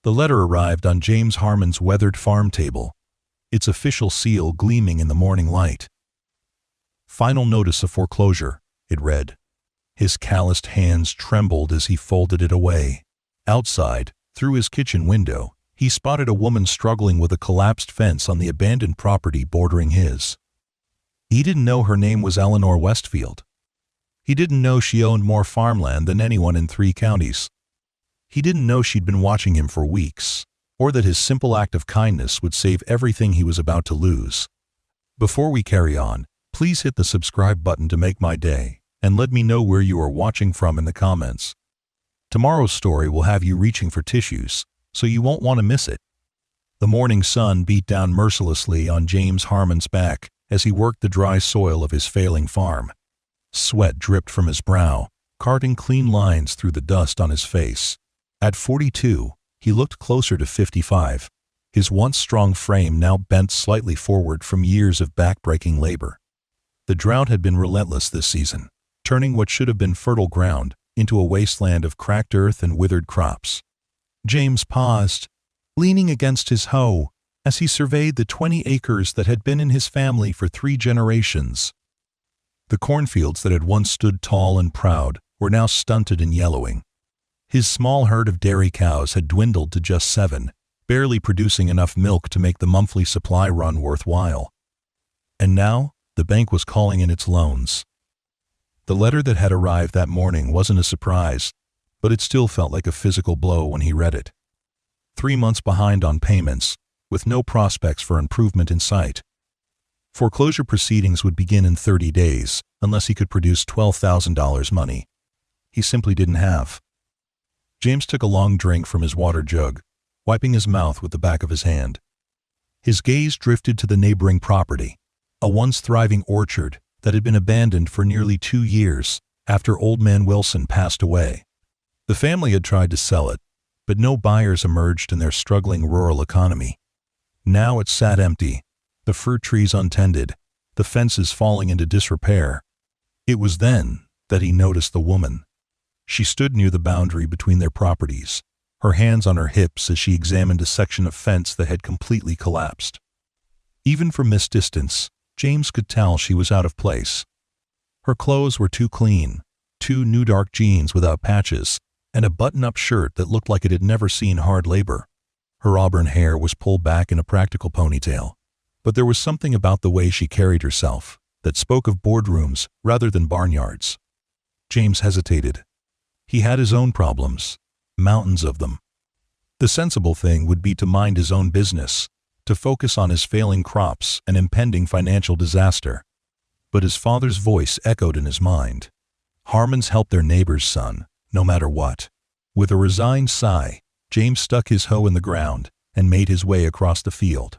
The letter arrived on James Harmon's weathered farm table, its official seal gleaming in the morning light. "Final notice of foreclosure," it read. His calloused hands trembled as he folded it away. Outside, through his kitchen window, he spotted a woman struggling with a collapsed fence on the abandoned property bordering his. He didn't know her name was Eleanor Westfield. He didn't know she owned more farmland than anyone in 3 counties. He didn't know she'd been watching him for weeks, or that his simple act of kindness would save everything he was about to lose. Before we carry on, please hit the subscribe button to make my day, and let me know where you are watching from in the comments. Tomorrow's story will have you reaching for tissues, so you won't want to miss it. The morning sun beat down mercilessly on James Harmon's back as he worked the dry soil of his failing farm. Sweat dripped from his brow, carting clean lines through the dust on his face. At 42, he looked closer to 55, his once strong frame now bent slightly forward from years of back-breaking labor. The drought had been relentless this season, turning what should have been fertile ground into a wasteland of cracked earth and withered crops. James paused, leaning against his hoe, as he surveyed the 20 acres that had been in his family for 3 generations. The cornfields that had once stood tall and proud were now stunted and yellowing. His small herd of dairy cows had dwindled to just 7, barely producing enough milk to make the monthly supply run worthwhile. And now, the bank was calling in its loans. The letter that had arrived that morning wasn't a surprise, but it still felt like a physical blow when he read it. 3 months behind on payments, with no prospects for improvement in sight. Foreclosure proceedings would begin in 30 days, unless he could produce $12,000 money. He simply didn't have. James took a long drink from his water jug, wiping his mouth with the back of his hand. His gaze drifted to the neighboring property, a once thriving orchard that had been abandoned for nearly 2 years after Old Man Wilson passed away. The family had tried to sell it, but no buyers emerged in their struggling rural economy. Now it sat empty, the fruit trees untended, the fences falling into disrepair. It was then that he noticed the woman. She stood near the boundary between their properties, her hands on her hips as she examined a section of fence that had completely collapsed. Even from this distance, James could tell she was out of place. Her clothes were too clean, 2 new dark jeans without patches, and a button-up shirt that looked like it had never seen hard labor. Her auburn hair was pulled back in a practical ponytail, but there was something about the way she carried herself that spoke of boardrooms rather than barnyards. James hesitated. He had his own problems, mountains of them. The sensible thing would be to mind his own business, to focus on his failing crops and impending financial disaster. But his father's voice echoed in his mind. Harmons help their neighbor's son, no matter what. With a resigned sigh, James stuck his hoe in the ground and made his way across the field.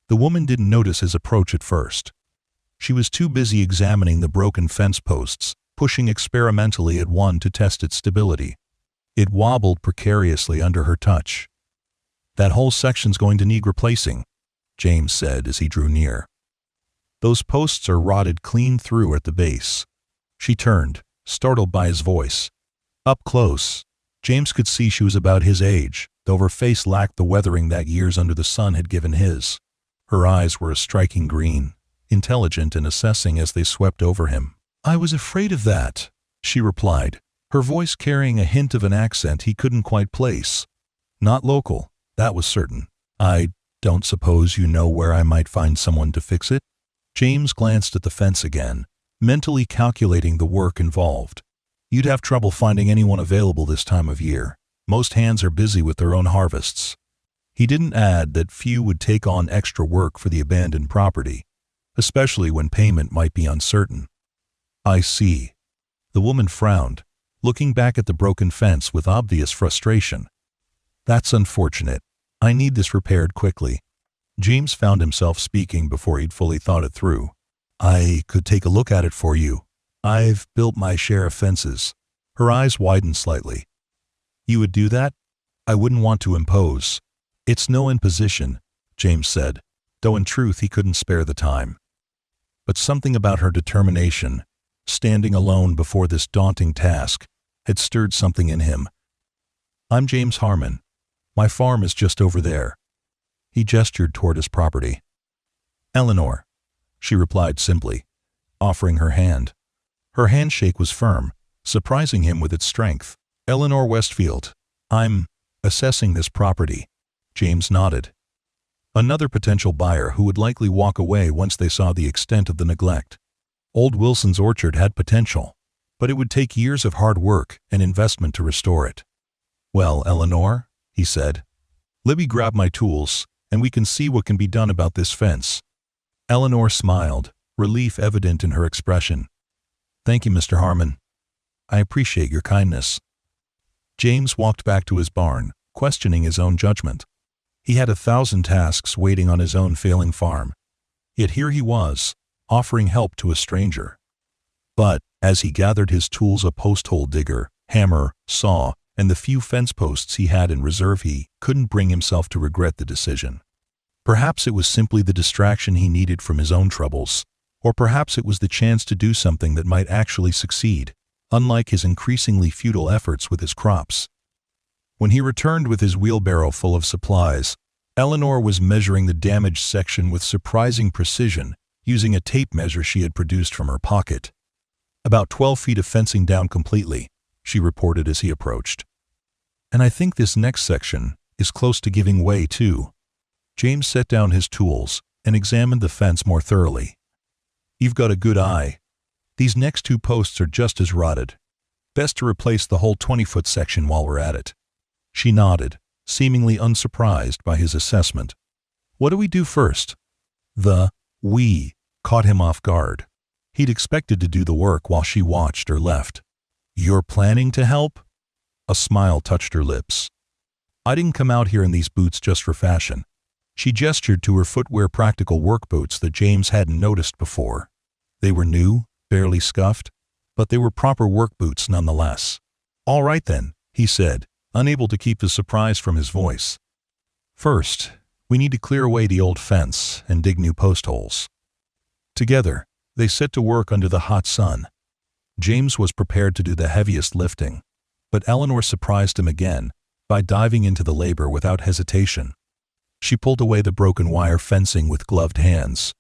The woman didn't notice his approach at first. She was too busy examining the broken fence posts, pushing experimentally at one to test its stability. It wobbled precariously under her touch. "That whole section's going to need replacing," James said as he drew near. "Those posts are rotted clean through at the base." She turned, startled by his voice. Up close, James could see she was about his age, though her face lacked the weathering that years under the sun had given his. Her eyes were a striking green, intelligent and assessing as they swept over him. "I was afraid of that," she replied, her voice carrying a hint of an accent he couldn't quite place. "Not local, that was certain. I don't suppose you know where I might find someone to fix it?" James glanced at the fence again, mentally calculating the work involved. "You'd have trouble finding anyone available this time of year. Most hands are busy with their own harvests." He didn't add that few would take on extra work for the abandoned property, especially when payment might be uncertain. "I see." The woman frowned, looking back at the broken fence with obvious frustration. "That's unfortunate. I need this repaired quickly." James found himself speaking before he'd fully thought it through. "I could take a look at it for you. I've built my share of fences." Her eyes widened slightly. "You would do that? I wouldn't want to impose." "It's no imposition," James said, though in truth he couldn't spare the time. But something about her determination, standing alone before this daunting task, had stirred something in him. "I'm James Harmon. My farm is just over there. He gestured toward his property. Eleanor, she replied simply, offering her hand. Her handshake was firm, surprising him with its strength. Eleanor Westfield, I'm assessing this property. James nodded. Another potential buyer who would likely walk away once they saw the extent of the neglect. Old Wilson's orchard had potential, but it would take years of hard work and investment to restore it. Well, Eleanor, he said, let me grab my tools, and we can see what can be done about this fence. Eleanor smiled, relief evident in her expression. Thank you, Mr. Harmon. I appreciate your kindness. James walked back to his barn, questioning his own judgment. He had 1,000 tasks waiting on his own failing farm. Yet here he was, offering help to a stranger. But, as he gathered his tools, a post-hole digger, hammer, saw, and the few fence posts he had in reserve, he couldn't bring himself to regret the decision. Perhaps it was simply the distraction he needed from his own troubles, or perhaps it was the chance to do something that might actually succeed, unlike his increasingly futile efforts with his crops. When he returned with his wheelbarrow full of supplies, Eleanor was measuring the damaged section with surprising precision, using a tape measure she had produced from her pocket. About 12 feet of fencing down completely, she reported as he approached. And I think this next section is close to giving way too. James set down his tools and examined the fence more thoroughly. You've got a good eye. These next 2 posts are just as rotted. Best to replace the whole 20-foot section while we're at it. She nodded, seemingly unsurprised by his assessment. What do we do first? We caught him off guard. He'd expected to do the work while she watched or left. You're planning to help? A smile touched her lips. I didn't come out here in these boots just for fashion. She gestured to her footwear practical work boots that James hadn't noticed before. They were new, barely scuffed, but they were proper work boots nonetheless. All right then, he said, unable to keep the surprise from his voice. First, we need to clear away the old fence and dig new post holes. Together, they set to work under the hot sun. James was prepared to do the heaviest lifting, but Eleanor surprised him again by diving into the labor without hesitation. She pulled away the broken wire fencing with gloved hands.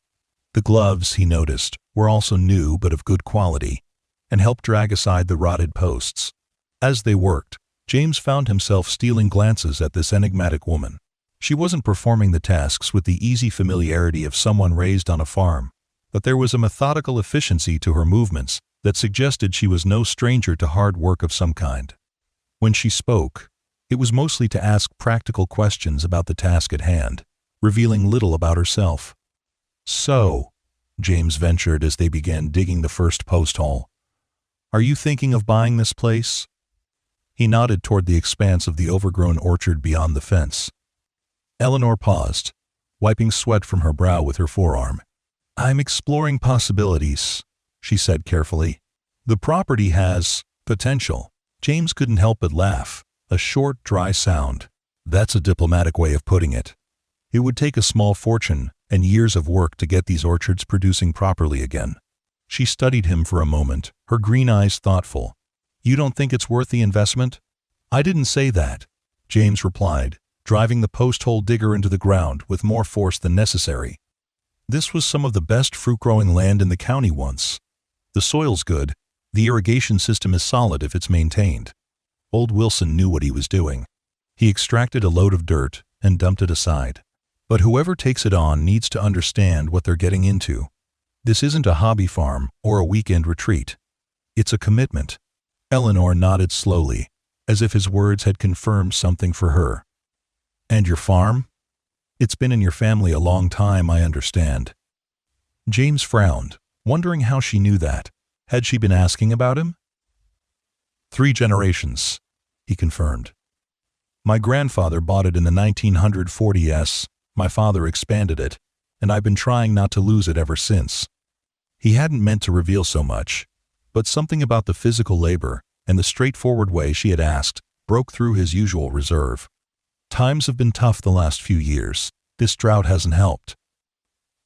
The gloves, he noticed, were also new but of good quality, and helped drag aside the rotted posts. As they worked, James found himself stealing glances at this enigmatic woman. She wasn't performing the tasks with the easy familiarity of someone raised on a farm, but there was a methodical efficiency to her movements that suggested she was no stranger to hard work of some kind. When she spoke, it was mostly to ask practical questions about the task at hand, revealing little about herself. So, James ventured as they began digging the first post hole, are you thinking of buying this place? He nodded toward the expanse of the overgrown orchard beyond the fence. Eleanor paused, wiping sweat from her brow with her forearm. I'm exploring possibilities, she said carefully. The property has potential. James couldn't help but laugh, a short, dry sound. That's a diplomatic way of putting it. It would take a small fortune and years of work to get these orchards producing properly again. She studied him for a moment, her green eyes thoughtful. You don't think it's worth the investment? I didn't say that, James replied, driving the post-hole digger into the ground with more force than necessary. This was some of the best fruit-growing land in the county once. The soil's good, the irrigation system is solid if it's maintained. Old Wilson knew what he was doing. He extracted a load of dirt and dumped it aside. But whoever takes it on needs to understand what they're getting into. This isn't a hobby farm or a weekend retreat. It's a commitment. Eleanor nodded slowly, as if his words had confirmed something for her. And your farm? It's been in your family a long time, I understand. James frowned, wondering how she knew that. Had she been asking about him? 3 generations, he confirmed. My grandfather bought it in the 1940s, my father expanded it, and I've been trying not to lose it ever since. He hadn't meant to reveal so much, but something about the physical labor and the straightforward way she had asked broke through his usual reserve. Times have been tough the last few years. This drought hasn't helped.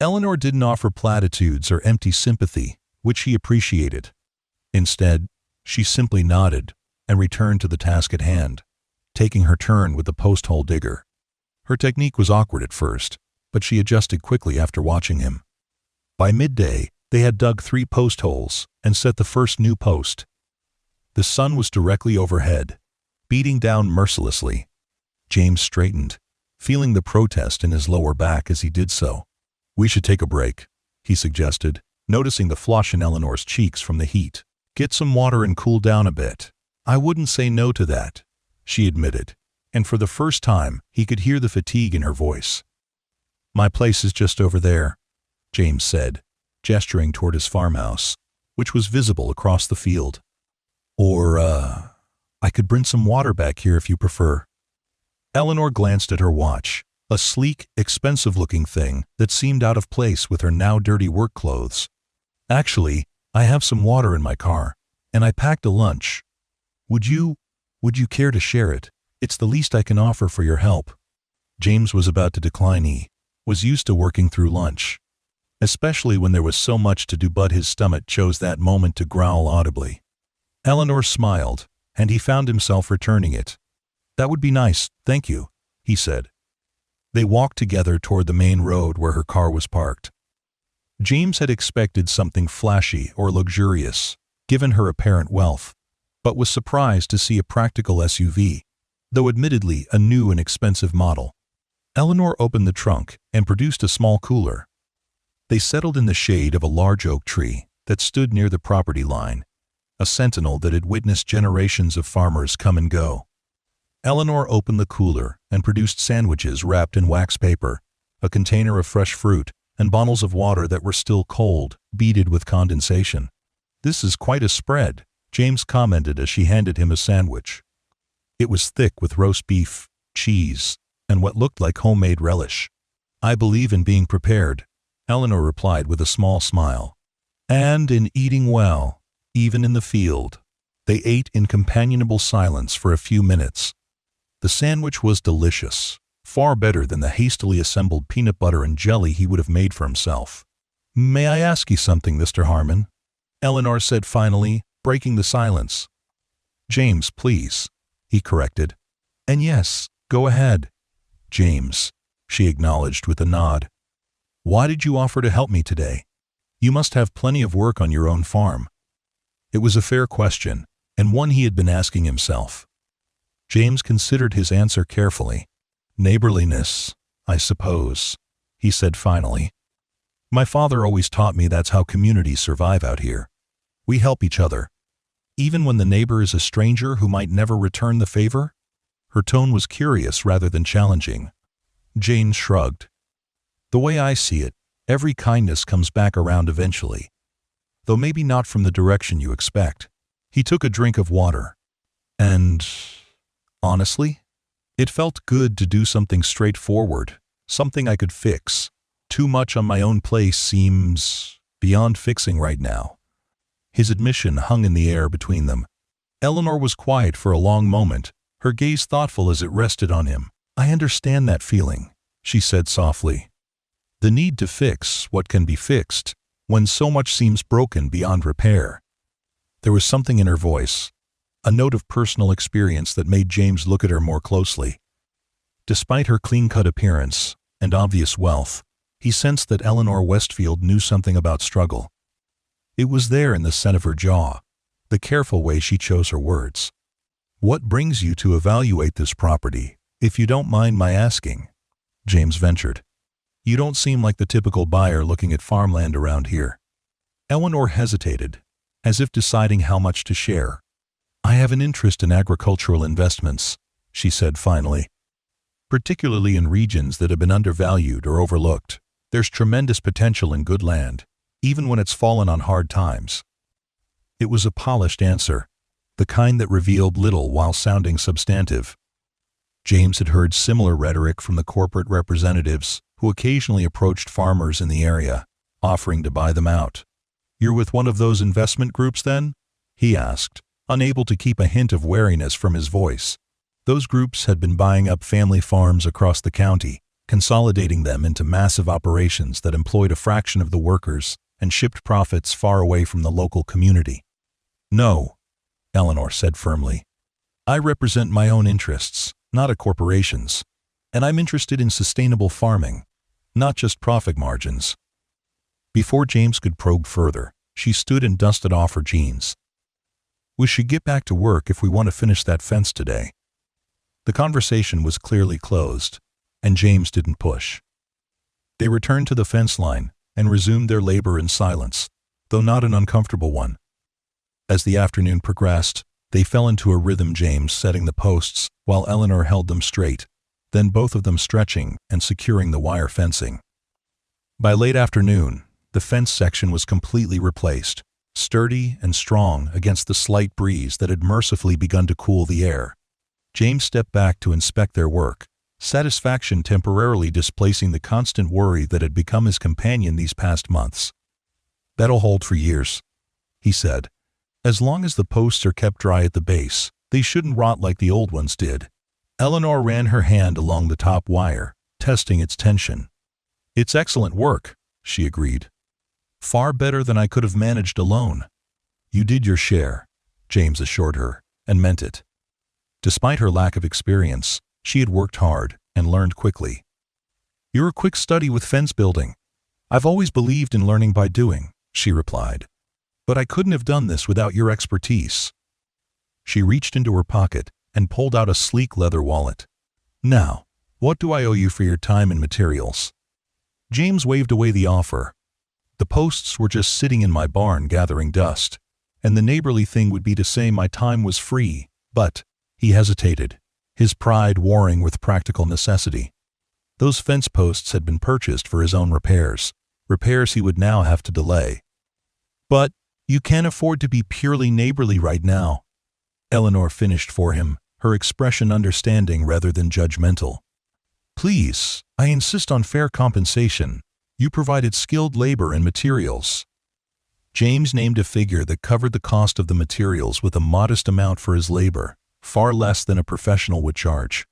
Eleanor didn't offer platitudes or empty sympathy, which he appreciated. Instead, she simply nodded and returned to the task at hand. taking her turn with the post hole digger. Her technique was awkward at first, but she adjusted quickly after watching him. By midday, they had dug 3 post holes and set the first new post. The sun was directly overhead, beating down mercilessly. James straightened, feeling the protest in his lower back as he did so. "We should take a break," he suggested, noticing the flush in Eleanor's cheeks from the heat. "Get some water and cool down a bit." "I wouldn't say no to that," she admitted, and for the first time he could hear the fatigue in her voice. "My place is just over there," James said, gesturing toward his farmhouse, which was visible across the field. "Or, I could bring some water back here if you prefer." Eleanor glanced at her watch, a sleek, expensive-looking thing that seemed out of place with her now dirty work clothes. "Actually, I have some water in my car, and I packed a lunch. Would you care to share it? It's the least I can offer for your help." James was about to decline. He was used to working through lunch, especially when there was so much to do, but his stomach chose that moment to growl audibly. Eleanor smiled, and he found himself returning it. "That would be nice, thank you," he said. They walked together toward the main road where her car was parked. James had expected something flashy or luxurious, given her apparent wealth, but was surprised to see a practical SUV, though admittedly a new and expensive model. Eleanor opened the trunk and produced a small cooler. They settled in the shade of a large oak tree that stood near the property line, a sentinel that had witnessed generations of farmers come and go. Eleanor opened the cooler and produced sandwiches wrapped in wax paper, a container of fresh fruit, and bottles of water that were still cold, beaded with condensation. "This is quite a spread," James commented as she handed him a sandwich. It was thick with roast beef, cheese, and what looked like homemade relish. "I believe in being prepared," Eleanor replied with a small smile. "And in eating well, even in the field." They ate in companionable silence for a few minutes. The sandwich was delicious, far better than the hastily assembled peanut butter and jelly he would have made for himself. "May I ask you something, Mr. Harmon?" Eleanor said finally, breaking the silence. "James, please," he corrected. "And yes, go ahead." "James," she acknowledged with a nod. "Why did you offer to help me today? You must have plenty of work on your own farm." It was a fair question, and one he had been asking himself. James considered his answer carefully. "Neighborliness, I suppose," he said finally. "My father always taught me that's how communities survive out here. We help each other, even when the neighbor is a stranger who might never return the favor." Her tone was curious rather than challenging. James shrugged. "The way I see it, every kindness comes back around eventually, though maybe not from the direction you expect." He took a drink of water. "And honestly, it felt good to do something straightforward, something I could fix. Too much on my own plate seems beyond fixing right now." His admission hung in the air between them. Eleanor was quiet for a long moment, her gaze thoughtful as it rested on him. "I understand that feeling," she said softly. "The need to fix what can be fixed, when so much seems broken beyond repair." There was something in her voice, a note of personal experience that made James look at her more closely. Despite her clean-cut appearance and obvious wealth, he sensed that Eleanor Westfield knew something about struggle. It was there in the set of her jaw, the careful way she chose her words. "What brings you to evaluate this property, if you don't mind my asking?" James ventured. "You don't seem like the typical buyer looking at farmland around here." Eleanor hesitated, as if deciding how much to share. "I have an interest in agricultural investments," she said finally. "Particularly in regions that have been undervalued or overlooked. There's tremendous potential in good land, even when it's fallen on hard times." It was a polished answer, the kind that revealed little while sounding substantive. James had heard similar rhetoric from the corporate representatives who occasionally approached farmers in the area, offering to buy them out. "You're with one of those investment groups then?" he asked, unable to keep a hint of wariness from his voice. Those groups had been buying up family farms across the county, consolidating them into massive operations that employed a fraction of the workers and shipped profits far away from the local community. "No," Eleanor said firmly. I represent my own interests, not a corporation's. And I'm interested in sustainable farming, not just profit margins. Before James could probe further, she stood and dusted off her jeans. We should get back to work if we want to finish that fence today. The conversation was clearly closed, and James didn't push. They returned to the fence line and resumed their labor in silence, though not an uncomfortable one. As the afternoon progressed, they fell into a rhythm, James setting the posts while Eleanor held them straight, then both of them stretching and securing the wire fencing. By late afternoon, the fence section was completely replaced, sturdy and strong against the slight breeze that had mercifully begun to cool the air. James stepped back to inspect their work, satisfaction temporarily displacing the constant worry that had become his companion these past months. "That'll hold for years," he said. "As long as the posts are kept dry at the base, they shouldn't rot like the old ones did." Eleanor ran her hand along the top wire, testing its tension. "It's excellent work," she agreed. "Far better than I could have managed alone." "You did your share," James assured her, and meant it. Despite her lack of experience, she had worked hard and learned quickly. "You're a quick study with fence building. I've always believed in learning by doing," she replied. "But I couldn't have done this without your expertise." She reached into her pocket and pulled out a sleek leather wallet. "Now, what do I owe you for your time and materials?" James waved away the offer. "The posts were just sitting in my barn gathering dust, and the neighborly thing would be to say my time was free, but—" He hesitated, his pride warring with practical necessity. Those fence posts had been purchased for his own repairs he would now have to delay. "But you can't afford to be purely neighborly right now," Eleanor finished for him, her expression understanding rather than judgmental. "Please, I insist on fair compensation. You provided skilled labor and materials." James named a figure that covered the cost of the materials with a modest amount for his labor, far less than a professional would charge.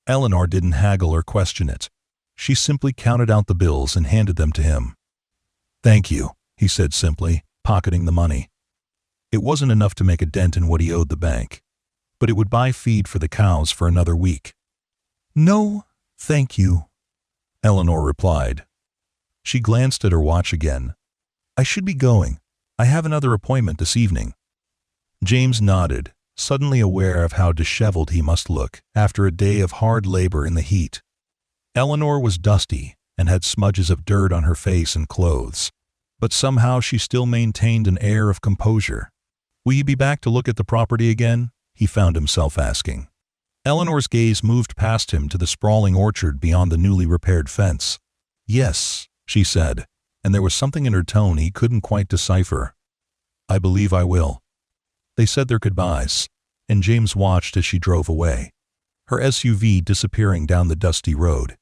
Eleanor didn't haggle or question it. She simply counted out the bills and handed them to him. "Thank you," he said simply, pocketing the money. It wasn't enough to make a dent in what he owed the bank, but it would buy feed for the cows for another week. "No, thank you," Eleanor replied. She glanced at her watch again. "I should be going. I have another appointment this evening." James nodded, suddenly aware of how disheveled he must look after a day of hard labor in the heat. Eleanor was dusty and had smudges of dirt on her face and clothes, but somehow she still maintained an air of composure. "Will you be back to look at the property again?" he found himself asking. Eleanor's gaze moved past him to the sprawling orchard beyond the newly repaired fence. "Yes," she said, and there was something in her tone he couldn't quite decipher. "I believe I will." They said their goodbyes, and James watched as she drove away, her SUV disappearing down the dusty road.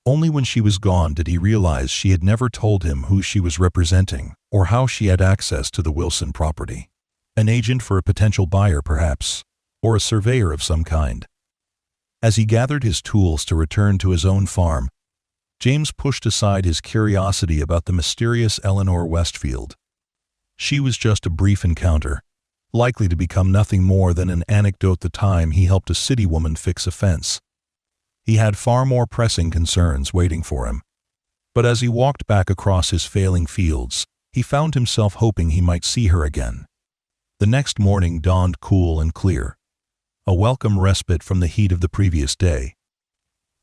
Only when she was gone did he realize she had never told him who she was representing or how she had access to the Wilson property. An agent for a potential buyer, perhaps, or a surveyor of some kind. As he gathered his tools to return to his own farm, James pushed aside his curiosity about the mysterious Eleanor Westfield. She was just a brief encounter, likely to become nothing more than an anecdote the time he helped a city woman fix a fence. He had far more pressing concerns waiting for him. But as he walked back across his failing fields, he found himself hoping he might see her again. The next morning dawned cool and clear, a welcome respite from the heat of the previous day.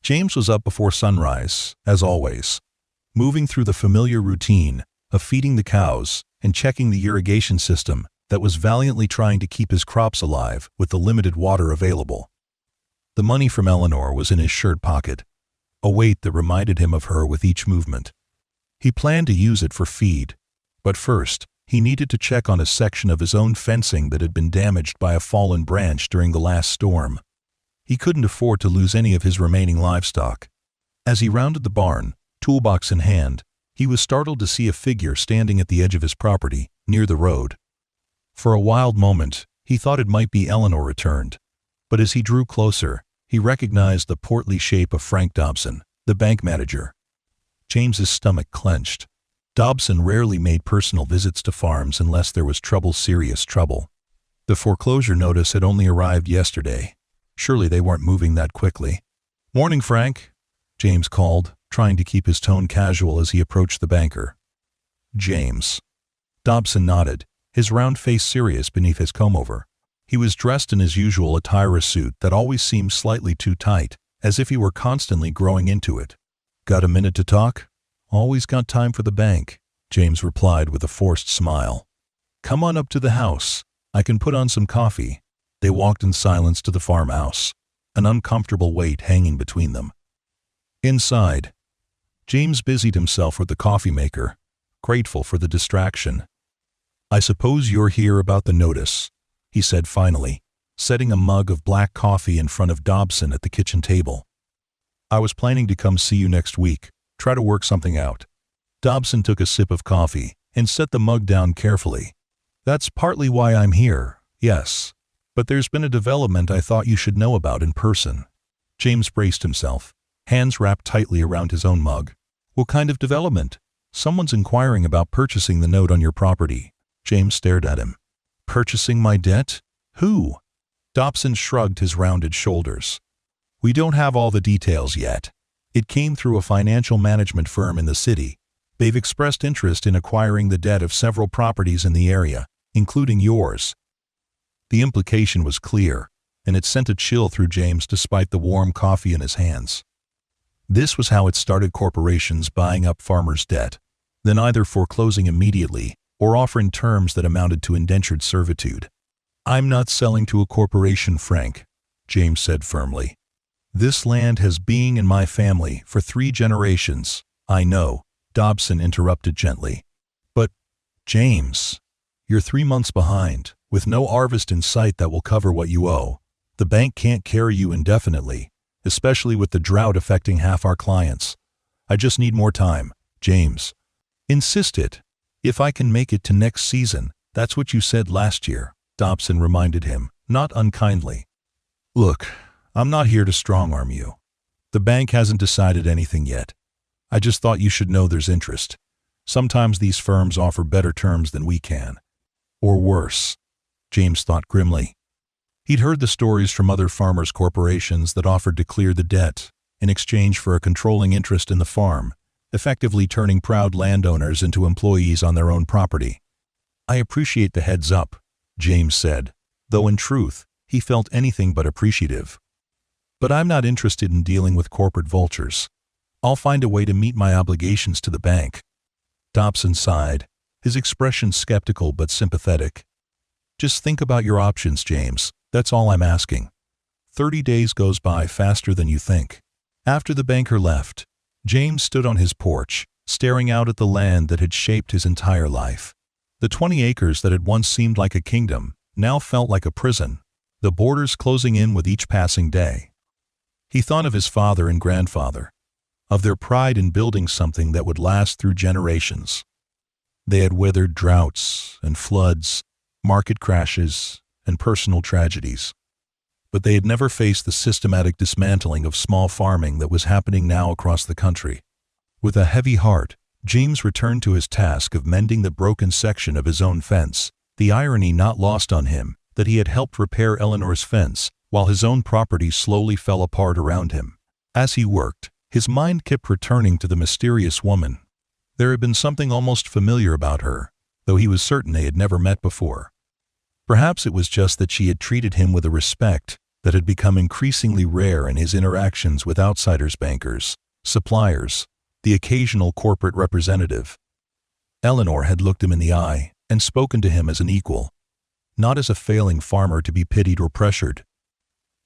James was up before sunrise, as always, moving through the familiar routine of feeding the cows and checking the irrigation system that was valiantly trying to keep his crops alive with the limited water available. The money from Eleanor was in his shirt pocket, a weight that reminded him of her with each movement. He planned to use it for feed, but first, he needed to check on a section of his own fencing that had been damaged by a fallen branch during the last storm. He couldn't afford to lose any of his remaining livestock. As he rounded the barn, toolbox in hand, he was startled to see a figure standing at the edge of his property, near the road. For a wild moment, he thought it might be Eleanor returned, but as he drew closer, he recognized the portly shape of Frank Dobson, the bank manager. James's stomach clenched. Dobson rarely made personal visits to farms unless there was trouble, serious trouble. The foreclosure notice had only arrived yesterday. Surely they weren't moving that quickly. "Morning, Frank," James called, trying to keep his tone casual as he approached the banker. "James." Dobson nodded, his round face serious beneath his comb-over. He was dressed in his usual attire, a suit that always seemed slightly too tight, as if he were constantly growing into it. "Got a minute to talk?" "Always got time for the bank," James replied with a forced smile. "Come on up to the house. I can put on some coffee." They walked in silence to the farmhouse, an uncomfortable weight hanging between them. Inside, James busied himself with the coffee maker, grateful for the distraction. "I suppose you're here about the notice," he said finally, setting a mug of black coffee in front of Dobson at the kitchen table. "I was planning to come see you next week, try to work something out." Dobson took a sip of coffee and set the mug down carefully. "That's partly why I'm here, yes. But there's been a development I thought you should know about in person." James braced himself, hands wrapped tightly around his own mug. "What kind of development?" "Someone's inquiring about purchasing the note on your property." James stared at him. "Purchasing my debt? Who?" Dobson shrugged his rounded shoulders. "We don't have all the details yet. It came through a financial management firm in the city. They've expressed interest in acquiring the debt of several properties in the area, including yours." The implication was clear, and it sent a chill through James despite the warm coffee in his hands. This was how it started: corporations buying up farmers' debt, then either foreclosing immediately or offering terms that amounted to indentured servitude. "I'm not selling to a corporation, Frank," James said firmly. "This land has been in my family for 3 generations. "I know," Dobson interrupted gently. "But, James, you're 3 months behind, with no harvest in sight that will cover what you owe. The bank can't carry you indefinitely, especially with the drought affecting half our clients. I just need more time." James insisted. "If I can make it to next season, that's what you said last year," Dobson reminded him, not unkindly. "Look, I'm not here to strong-arm you. The bank hasn't decided anything yet. I just thought you should know there's interest. Sometimes these firms offer better terms than we can. Or worse," James thought grimly. He'd heard the stories from other farmers' corporations that offered to clear the debt in exchange for a controlling interest in the farm, effectively turning proud landowners into employees on their own property. "I appreciate the heads up," James said, though in truth, he felt anything but appreciative. "But I'm not interested in dealing with corporate vultures. I'll find a way to meet my obligations to the bank." Dobson sighed, his expression skeptical but sympathetic. "Just think about your options, James. That's all I'm asking. 30 days goes by faster than you think." After the banker left, James stood on his porch, staring out at the land that had shaped his entire life. The 20 acres that had once seemed like a kingdom now felt like a prison, the borders closing in with each passing day. He thought of his father and grandfather, of their pride in building something that would last through generations. They had weathered droughts and floods, market crashes, and personal tragedies. But they had never faced the systematic dismantling of small farming that was happening now across the country. With a heavy heart, James returned to his task of mending the broken section of his own fence, the irony not lost on him that he had helped repair Eleanor's fence while his own property slowly fell apart around him. As he worked, his mind kept returning to the mysterious woman. There had been something almost familiar about her, though he was certain they had never met before. Perhaps it was just that she had treated him with a respect that had become increasingly rare in his interactions with outsiders, bankers, suppliers, the occasional corporate representative. Eleanor had looked him in the eye and spoken to him as an equal, not as a failing farmer to be pitied or pressured.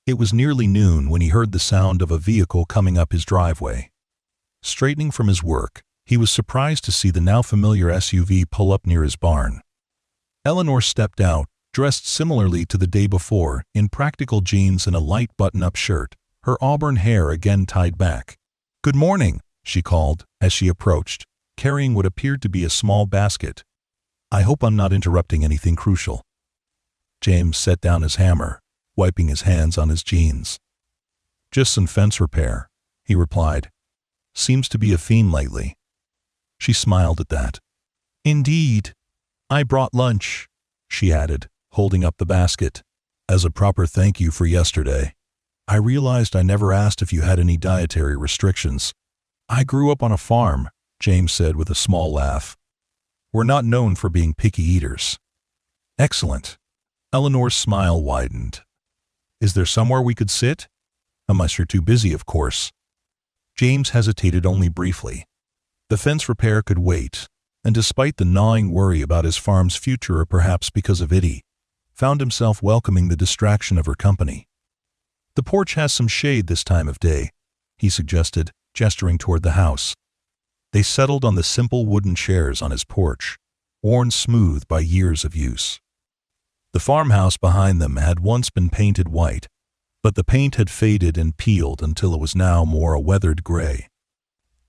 It was nearly noon when he heard the sound of a vehicle coming up his driveway. Straightening from his work, he was surprised to see the now familiar SUV pull up near his barn. Eleanor stepped out, dressed similarly to the day before, in practical jeans and a light button-up shirt, her auburn hair again tied back. "Good morning," she called as she approached, carrying what appeared to be a small basket. "I hope I'm not interrupting anything crucial." James set down his hammer, wiping his hands on his jeans. "Just some fence repair," he replied. "Seems to be a theme lately." She smiled at that. "Indeed. I brought lunch," she added, holding up the basket. As a proper thank you for yesterday, I realized I never asked if you had any dietary restrictions. I grew up on a farm, James said with a small laugh. We're not known for being picky eaters. Excellent. Eleanor's smile widened. Is there somewhere we could sit? Unless you're too busy, of course. James hesitated only briefly. The fence repair could wait, and despite the gnawing worry about his farm's future or perhaps because of Itty, found himself welcoming the distraction of her company. The porch has some shade this time of day, he suggested, gesturing toward the house. They settled on the simple wooden chairs on his porch, worn smooth by years of use. The farmhouse behind them had once been painted white, but the paint had faded and peeled until it was now more a weathered gray.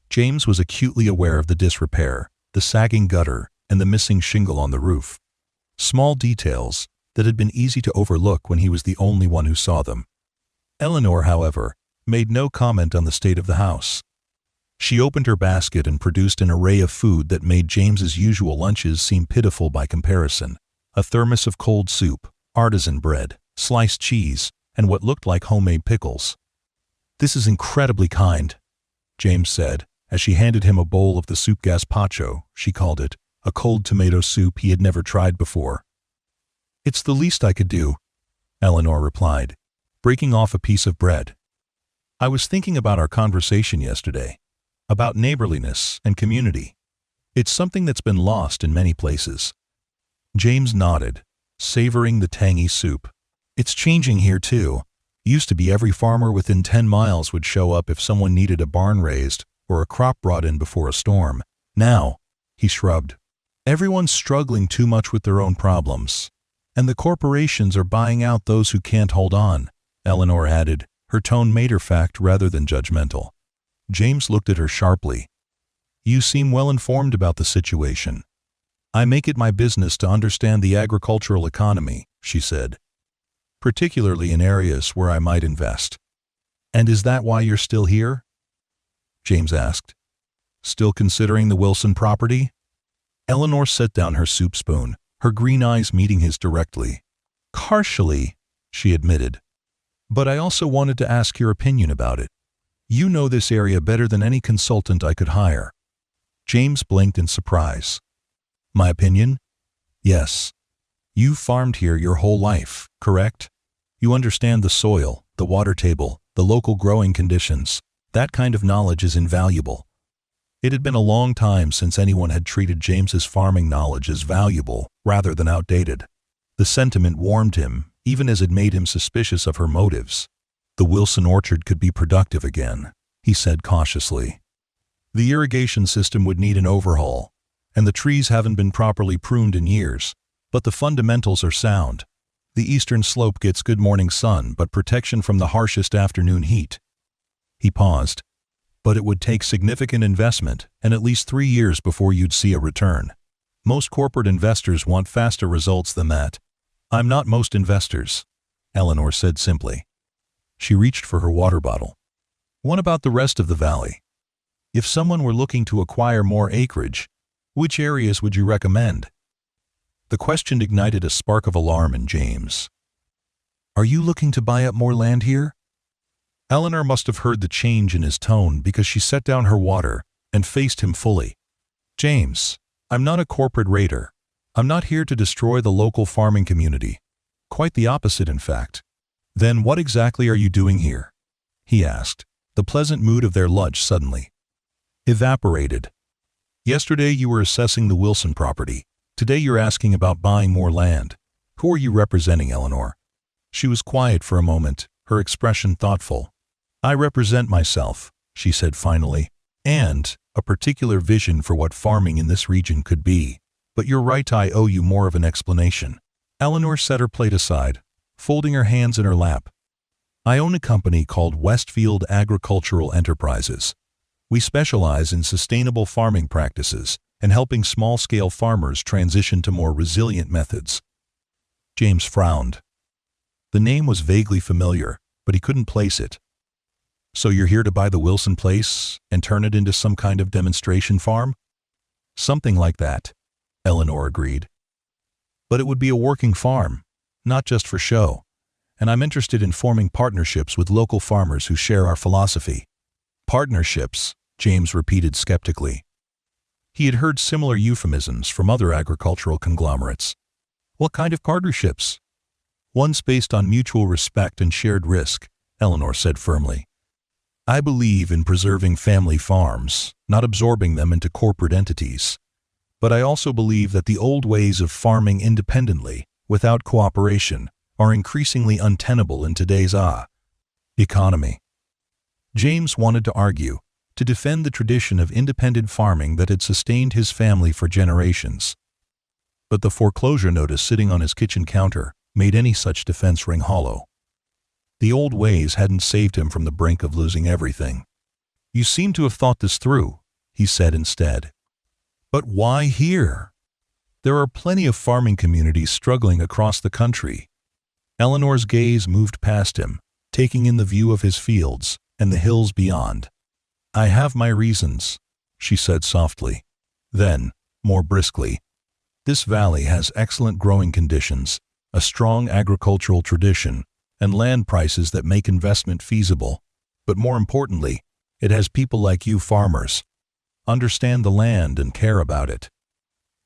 James was acutely aware of the disrepair, the sagging gutter, and the missing shingle on the roof. Small details that had been easy to overlook when he was the only one who saw them. Eleanor, however, made no comment on the state of the house. She opened her basket and produced an array of food that made James's usual lunches seem pitiful by comparison. A thermos of cold soup, artisan bread, sliced cheese, and what looked like homemade pickles. This is incredibly kind, James said, as she handed him a bowl of the soup gazpacho, she called it, a cold tomato soup he had never tried before. It's the least I could do, Eleanor replied, breaking off a piece of bread. I was thinking about our conversation yesterday, about neighborliness and community. It's something that's been lost in many places. James nodded, savoring the tangy soup. It's changing here too. Used to be every farmer within 10 miles would show up if someone needed a barn raised or a crop brought in before a storm. Now, he shrugged, everyone's struggling too much with their own problems, and the corporations are buying out those who can't hold on, Eleanor added, her tone matter-of-fact rather than judgmental. James looked at her sharply. You seem well informed about the situation. I make it my business to understand the agricultural economy, she said, particularly in areas where I might invest. And is that why you're still here? James asked. Still considering the Wilson property? Eleanor set down her soup spoon, her green eyes meeting his directly. Partially, she admitted. But I also wanted to ask your opinion about it. You know this area better than any consultant I could hire. James blinked in surprise. My opinion? Yes. You've farmed here your whole life, correct? You understand the soil, the water table, the local growing conditions. That kind of knowledge is invaluable. It had been a long time since anyone had treated James's farming knowledge as valuable rather than outdated. The sentiment warmed him, even as it made him suspicious of her motives. The Wilson orchard could be productive again, he said cautiously. The irrigation system would need an overhaul, and the trees haven't been properly pruned in years, but the fundamentals are sound. The eastern slope gets good morning sun but protection from the harshest afternoon heat. He paused. But it would take significant investment and at least 3 years before you'd see a return. Most corporate investors want faster results than that. I'm not most investors, Eleanor said simply. She reached for her water bottle. What about the rest of the valley? If someone were looking to acquire more acreage, which areas would you recommend? The question ignited a spark of alarm in James. Are you looking to buy up more land here? Eleanor must have heard the change in his tone because she set down her water and faced him fully. James, I'm not a corporate raider. I'm not here to destroy the local farming community. Quite the opposite, in fact. Then what exactly are you doing here? He asked, the pleasant mood of their lunch suddenly evaporated. Yesterday you were assessing the Wilson property. Today you're asking about buying more land. Who are you representing, Eleanor? She was quiet for a moment, her expression thoughtful. I represent myself, she said finally, and a particular vision for what farming in this region could be. But you're right, I owe you more of an explanation. Eleanor set her plate aside, folding her hands in her lap. I own a company called Westfield Agricultural Enterprises. We specialize in sustainable farming practices and helping small-scale farmers transition to more resilient methods. James frowned. The name was vaguely familiar, but he couldn't place it. So you're here to buy the Wilson place and turn it into some kind of demonstration farm? Something like that, Eleanor agreed. But it would be a working farm, not just for show. And I'm interested in forming partnerships with local farmers who share our philosophy." "Partnerships," James repeated skeptically. He had heard similar euphemisms from other agricultural conglomerates. "What kind of partnerships?" "Ones based on mutual respect and shared risk," Eleanor said firmly. "I believe in preserving family farms, not absorbing them into corporate entities. But I also believe that the old ways of farming independently, without cooperation, are increasingly untenable in today's economy." James wanted to argue, to defend the tradition of independent farming that had sustained his family for generations. But the foreclosure notice sitting on his kitchen counter made any such defense ring hollow. The old ways hadn't saved him from the brink of losing everything. "You seem to have thought this through," he said instead. "But why here? There are plenty of farming communities struggling across the country." Eleanor's gaze moved past him, taking in the view of his fields and the hills beyond. "I have my reasons," she said softly. Then, more briskly, "This valley has excellent growing conditions, a strong agricultural tradition, and land prices that make investment feasible. But more importantly, it has people like you farmers. Understand the land and care about it."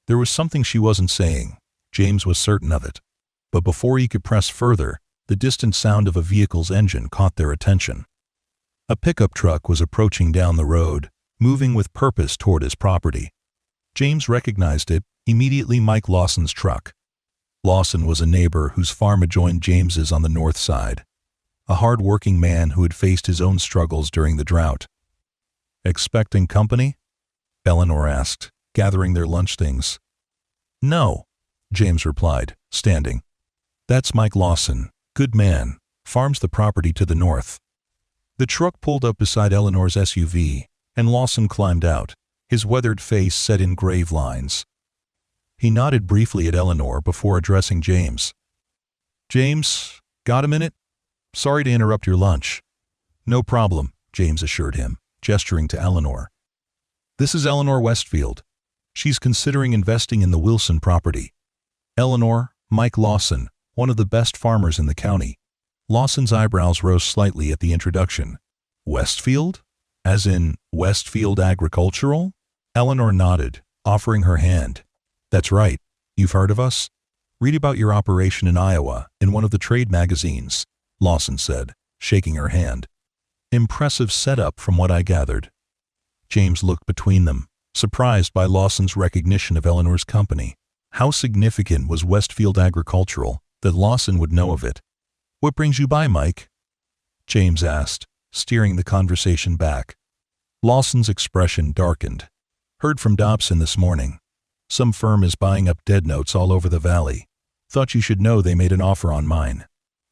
There was something she wasn't saying. James was certain of it. But before he could press further, the distant sound of a vehicle's engine caught their attention. A pickup truck was approaching down the road, moving with purpose toward his property. James recognized it, immediately Mike Lawson's truck. Lawson was a neighbor whose farm adjoined James's on the north side, a hard-working man who had faced his own struggles during the drought. "Expecting company?" Eleanor asked, gathering their lunch things. "No," James replied, standing. "That's Mike Lawson, good man, farms the property to the north." The truck pulled up beside Eleanor's SUV, and Lawson climbed out, his weathered face set in grave lines. He nodded briefly at Eleanor before addressing James. "James, got a minute? Sorry to interrupt your lunch." "No problem," James assured him, gesturing to Eleanor. "This is Eleanor Westfield. She's considering investing in the Wilson property. Eleanor, Mike Lawson, one of the best farmers in the county." Lawson's eyebrows rose slightly at the introduction. "Westfield? As in Westfield Agricultural?" Eleanor nodded, offering her hand. "That's right. You've heard of us? Read about your operation in Iowa in one of the trade magazines," Lawson said, shaking her hand. "Impressive setup from what I gathered." James looked between them, surprised by Lawson's recognition of Eleanor's company. How significant was Westfield Agricultural that Lawson would know of it? "What brings you by, Mike?" James asked, steering the conversation back. Lawson's expression darkened. "Heard from Dobson this morning. Some firm is buying up dead notes all over the valley. Thought you should know they made an offer on mine."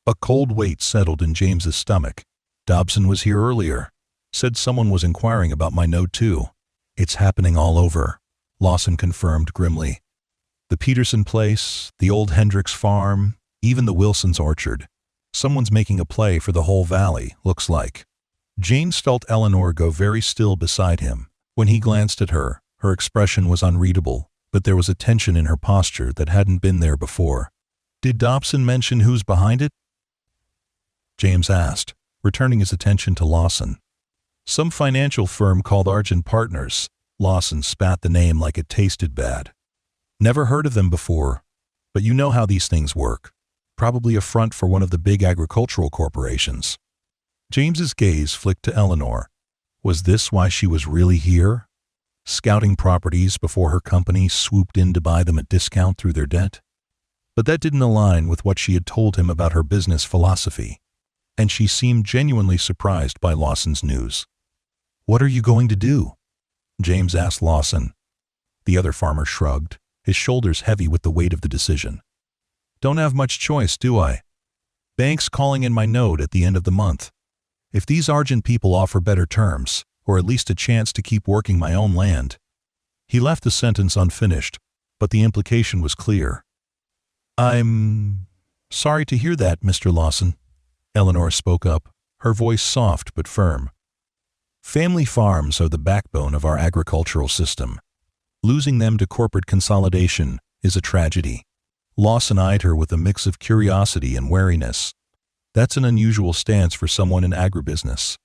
A cold weight settled in James's stomach. "Dobson was here earlier. Said someone was inquiring about my note too." "It's happening all over," Lawson confirmed grimly. "The Peterson place, the old Hendricks farm, even the Wilson's orchard. Someone's making a play for the whole valley, looks like." James felt Eleanor go very still beside him. When he glanced at her, her expression was unreadable, but there was a tension in her posture that hadn't been there before. "Did Dobson mention who's behind it?" James asked, returning his attention to Lawson. "Some financial firm called Argent Partners." Lawson spat the name like it tasted bad. "Never heard of them before, but you know how these things work. Probably a front for one of the big agricultural corporations." James's gaze flicked to Eleanor. Was this why she was really here? Scouting properties before her company swooped in to buy them at discount through their debt? But that didn't align with what she had told him about her business philosophy, and she seemed genuinely surprised by Lawson's news. "What are you going to do?" James asked Lawson. The other farmer shrugged, his shoulders heavy with the weight of the decision. "Don't have much choice, do I? Bank's calling in my note at the end of the month. If these Argent people offer better terms, or at least a chance to keep working my own land." He left the sentence unfinished, but the implication was clear. "I'm sorry to hear that, Mr. Lawson." Eleanor spoke up, her voice soft but firm. "Family farms are the backbone of our agricultural system. Losing them to corporate consolidation is a tragedy. Lawson eyed her with a mix of curiosity and wariness. That's an unusual stance for someone in agribusiness.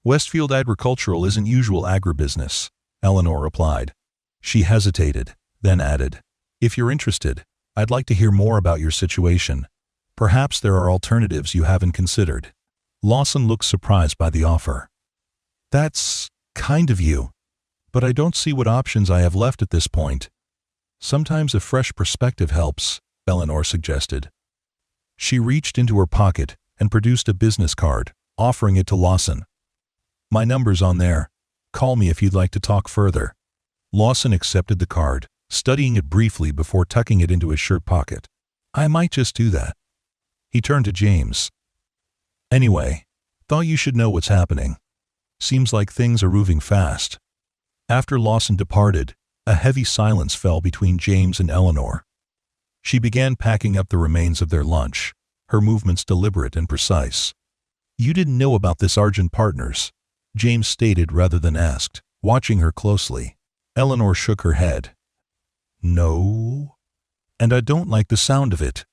Westfield Agricultural isn't usual agribusiness, Eleanor replied. She hesitated, then added, if you're interested, I'd like to hear more about your situation. Perhaps there are alternatives you haven't considered. Lawson looked surprised by the offer. That's kind of you, but I don't see what options I have left at this point. Sometimes a fresh perspective helps, Eleanor suggested. She reached into her pocket and produced a business card, offering it to Lawson. My number's on there. Call me if you'd like to talk further. Lawson accepted the card, studying it briefly before tucking it into his shirt pocket. I might just do that. He turned to James. Anyway, thought you should know what's happening. Seems like things are moving fast. After Lawson departed, a heavy silence fell between James and Eleanor. She began packing up the remains of their lunch, her movements deliberate and precise. You didn't know about this Argent Partners, James stated rather than asked, watching her closely. Eleanor shook her head. No, and I don't like the sound of it.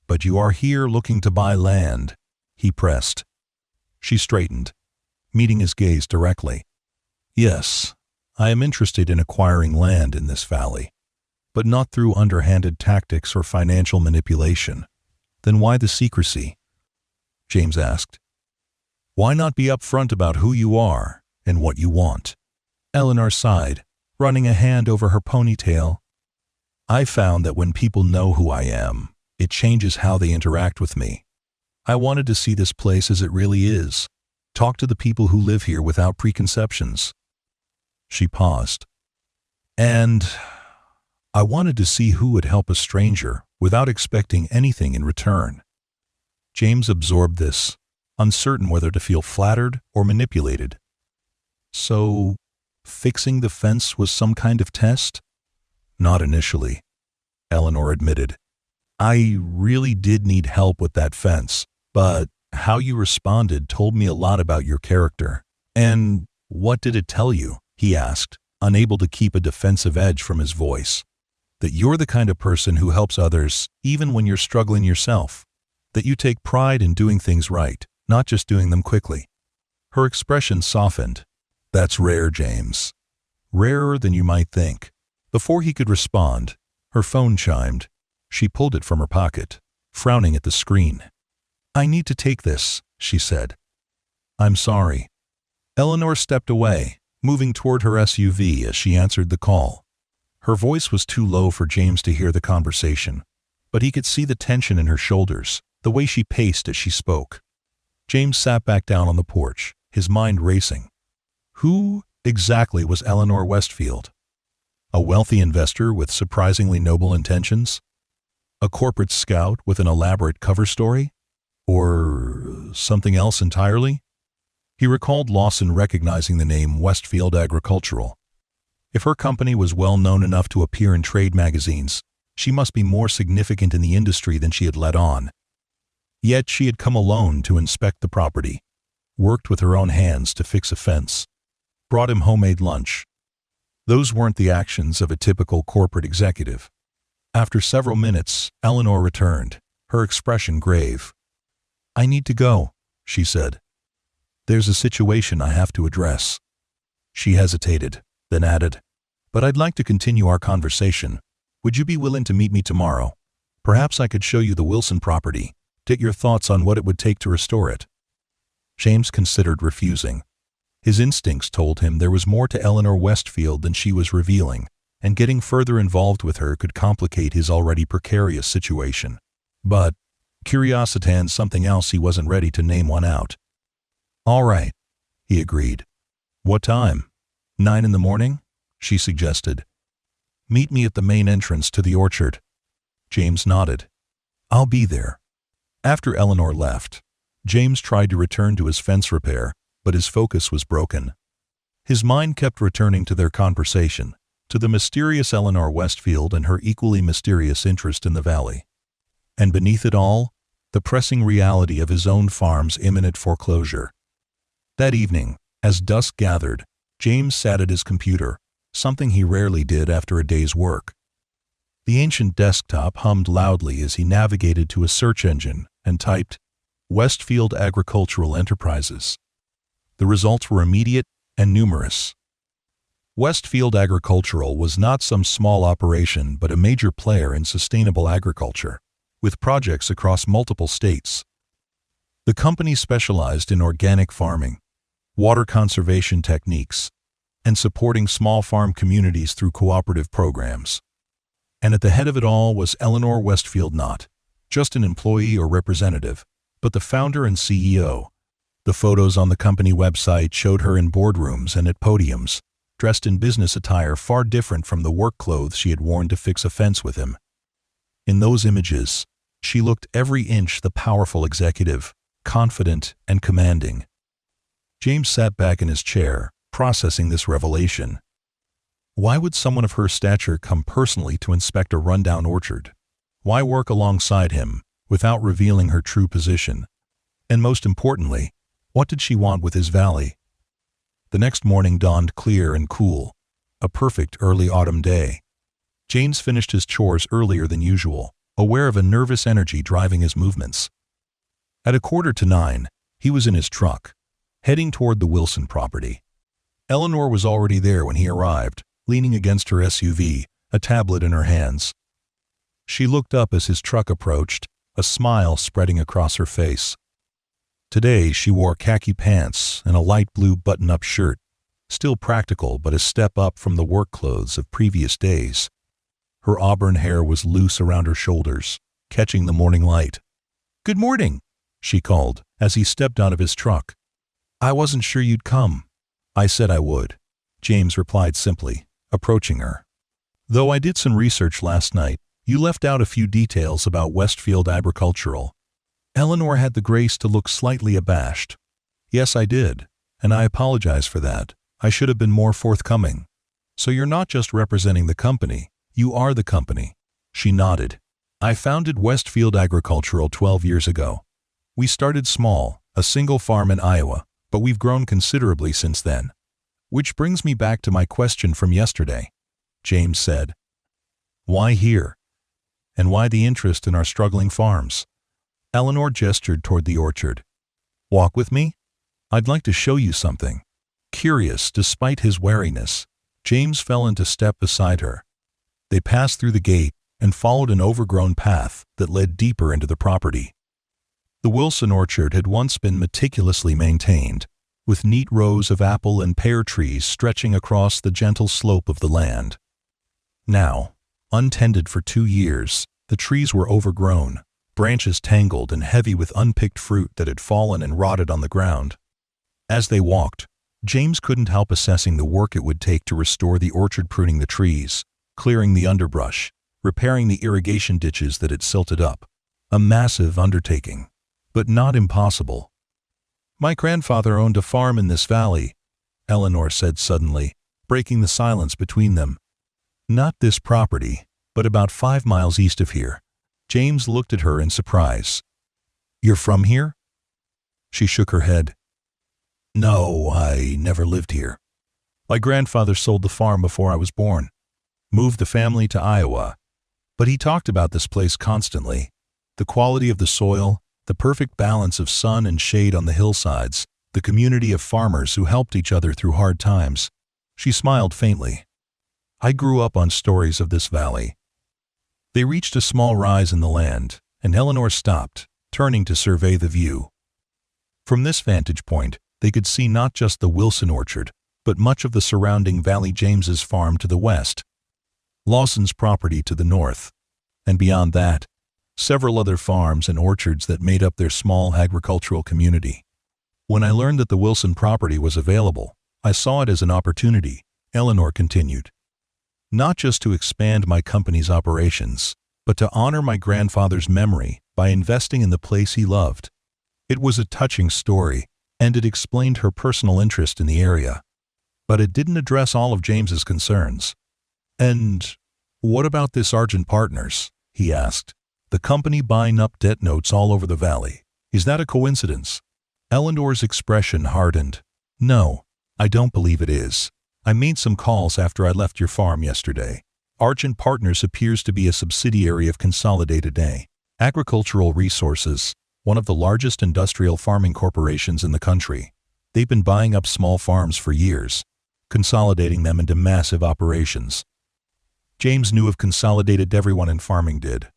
But you are here looking to buy land, he pressed. She straightened, meeting his gaze directly. Yes, I am interested in acquiring land in this valley, but not through underhanded tactics or financial manipulation. Then why the secrecy? James asked. Why not be upfront about who you are and what you want? Eleanor sighed, running a hand over her ponytail. I found that when people know who I am, it changes how they interact with me. I wanted to see this place as it really is. Talk to the people who live here without preconceptions. She paused. And I wanted to see who would help a stranger without expecting anything in return. James absorbed this, uncertain whether to feel flattered or manipulated. So, fixing the fence was some kind of test? Not initially, Eleanor admitted. I really did need help with that fence, but how you responded told me a lot about your character. And what did it tell you? He asked, unable to keep a defensive edge from his voice. That you're the kind of person who helps others even when you're struggling yourself. That you take pride in doing things right, not just doing them quickly. Her expression softened. That's rare, James. Rarer than you might think. Before he could respond, her phone chimed. She pulled it from her pocket, frowning at the screen. I need to take this, she said. I'm sorry. Eleanor stepped away, moving toward her SUV as she answered the call. Her voice was too low for James to hear the conversation, but he could see the tension in her shoulders, the way she paced as she spoke. James sat back down on the porch, his mind racing. Who exactly was Eleanor Westfield? A wealthy investor with surprisingly noble intentions? A corporate scout with an elaborate cover story? Or something else entirely? He recalled Lawson recognizing the name Westfield Agricultural. If her company was well known enough to appear in trade magazines, she must be more significant in the industry than she had let on. Yet she had come alone to inspect the property, worked with her own hands to fix a fence, brought him homemade lunch. Those weren't the actions of a typical corporate executive. After several minutes, Eleanor returned, her expression grave. I need to go, she said. There's a situation I have to address. She hesitated, then added, but I'd like to continue our conversation. Would you be willing to meet me tomorrow? Perhaps I could show you the Wilson property, get your thoughts on what it would take to restore it. James considered refusing. His instincts told him there was more to Eleanor Westfield than she was revealing, and getting further involved with her could complicate his already precarious situation. But curiosity and something else he wasn't ready to name one out. All right, he agreed. What time? 9 in the morning? She suggested. Meet me at the main entrance to the orchard. James nodded. I'll be there. After Eleanor left, James tried to return to his fence repair, but his focus was broken. His mind kept returning to their conversation, to the mysterious Eleanor Westfield and her equally mysterious interest in the valley. And beneath it all, the pressing reality of his own farm's imminent foreclosure. That evening, as dusk gathered, James sat at his computer, something he rarely did after a day's work. The ancient desktop hummed loudly as he navigated to a search engine and typed, Westfield Agricultural Enterprises. The results were immediate and numerous. Westfield Agricultural was not some small operation but a major player in sustainable agriculture, with projects across multiple states. The company specialized in organic farming, water conservation techniques, and supporting small farm communities through cooperative programs. And at the head of it all was Eleanor Westfield, not just an employee or representative, but the founder and CEO. The photos on the company website showed her in boardrooms and at podiums, dressed in business attire far different from the work clothes she had worn to fix a fence with him. In those images, she looked every inch the powerful executive, confident and commanding. James sat back in his chair, processing this revelation. Why would someone of her stature come personally to inspect a rundown orchard? Why work alongside him, without revealing her true position? And most importantly, what did she want with his valley? The next morning dawned clear and cool, a perfect early autumn day. James finished his chores earlier than usual, aware of a nervous energy driving his movements. At 8:45, he was in his truck, heading toward the Wilson property. Eleanor was already there when he arrived, leaning against her SUV, a tablet in her hands. She looked up as his truck approached, a smile spreading across her face. Today she wore khaki pants and a light blue button-up shirt, still practical but a step up from the work clothes of previous days. Her auburn hair was loose around her shoulders, catching the morning light. "Good morning," she called as he stepped out of his truck. "I wasn't sure you'd come." "I said I would," James replied simply, approaching her. "Though I did some research last night, you left out a few details about Westfield Agricultural." Eleanor had the grace to look slightly abashed. "Yes, I did, and I apologize for that. I should have been more forthcoming." "So you're not just representing the company, you are the company." She nodded. "I founded Westfield Agricultural 12 years ago. We started small, a single farm in Iowa, but we've grown considerably since then." "Which brings me back to my question from yesterday," James said. "Why here? And why the interest in our struggling farms?" Eleanor gestured toward the orchard. "Walk with me? I'd like to show you something." Curious, despite his wariness, James fell into step beside her. They passed through the gate and followed an overgrown path that led deeper into the property. The Wilson orchard had once been meticulously maintained, with neat rows of apple and pear trees stretching across the gentle slope of the land. Now, untended for 2 years, the trees were overgrown, branches tangled and heavy with unpicked fruit that had fallen and rotted on the ground. As they walked, James couldn't help assessing the work it would take to restore the orchard, pruning the trees, clearing the underbrush, repairing the irrigation ditches that had silted up. A massive undertaking, but not impossible. "My grandfather owned a farm in this valley," Eleanor said suddenly, breaking the silence between them. "Not this property, but about 5 miles east of here." James looked at her in surprise. "You're from here?" She shook her head. "No, I never lived here. My grandfather sold the farm before I was born, moved the family to Iowa. But he talked about this place constantly. The quality of the soil, the perfect balance of sun and shade on the hillsides, the community of farmers who helped each other through hard times." She smiled faintly. "I grew up on stories of this valley." They reached a small rise in the land, and Eleanor stopped, turning to survey the view. From this vantage point, they could see not just the Wilson orchard, but much of the surrounding valley, James's farm to the west, Lawson's property to the north, and beyond that, several other farms and orchards that made up their small agricultural community. "When I learned that the Wilson property was available, I saw it as an opportunity," Eleanor continued. "Not just to expand my company's operations, but to honor my grandfather's memory by investing in the place he loved." It was a touching story, and it explained her personal interest in the area. But it didn't address all of James's concerns. "And what about this Argent Partners?" he asked. "The company buying up debt notes all over the valley. Is that a coincidence?" Eleanor's expression hardened. "No, I don't believe it is. I made some calls after I left your farm yesterday. Argent Partners appears to be a subsidiary of Consolidated Agricultural Resources, one of the largest industrial farming corporations in the country. They've been buying up small farms for years, consolidating them into massive operations. James knew of Consolidated, everyone in farming did.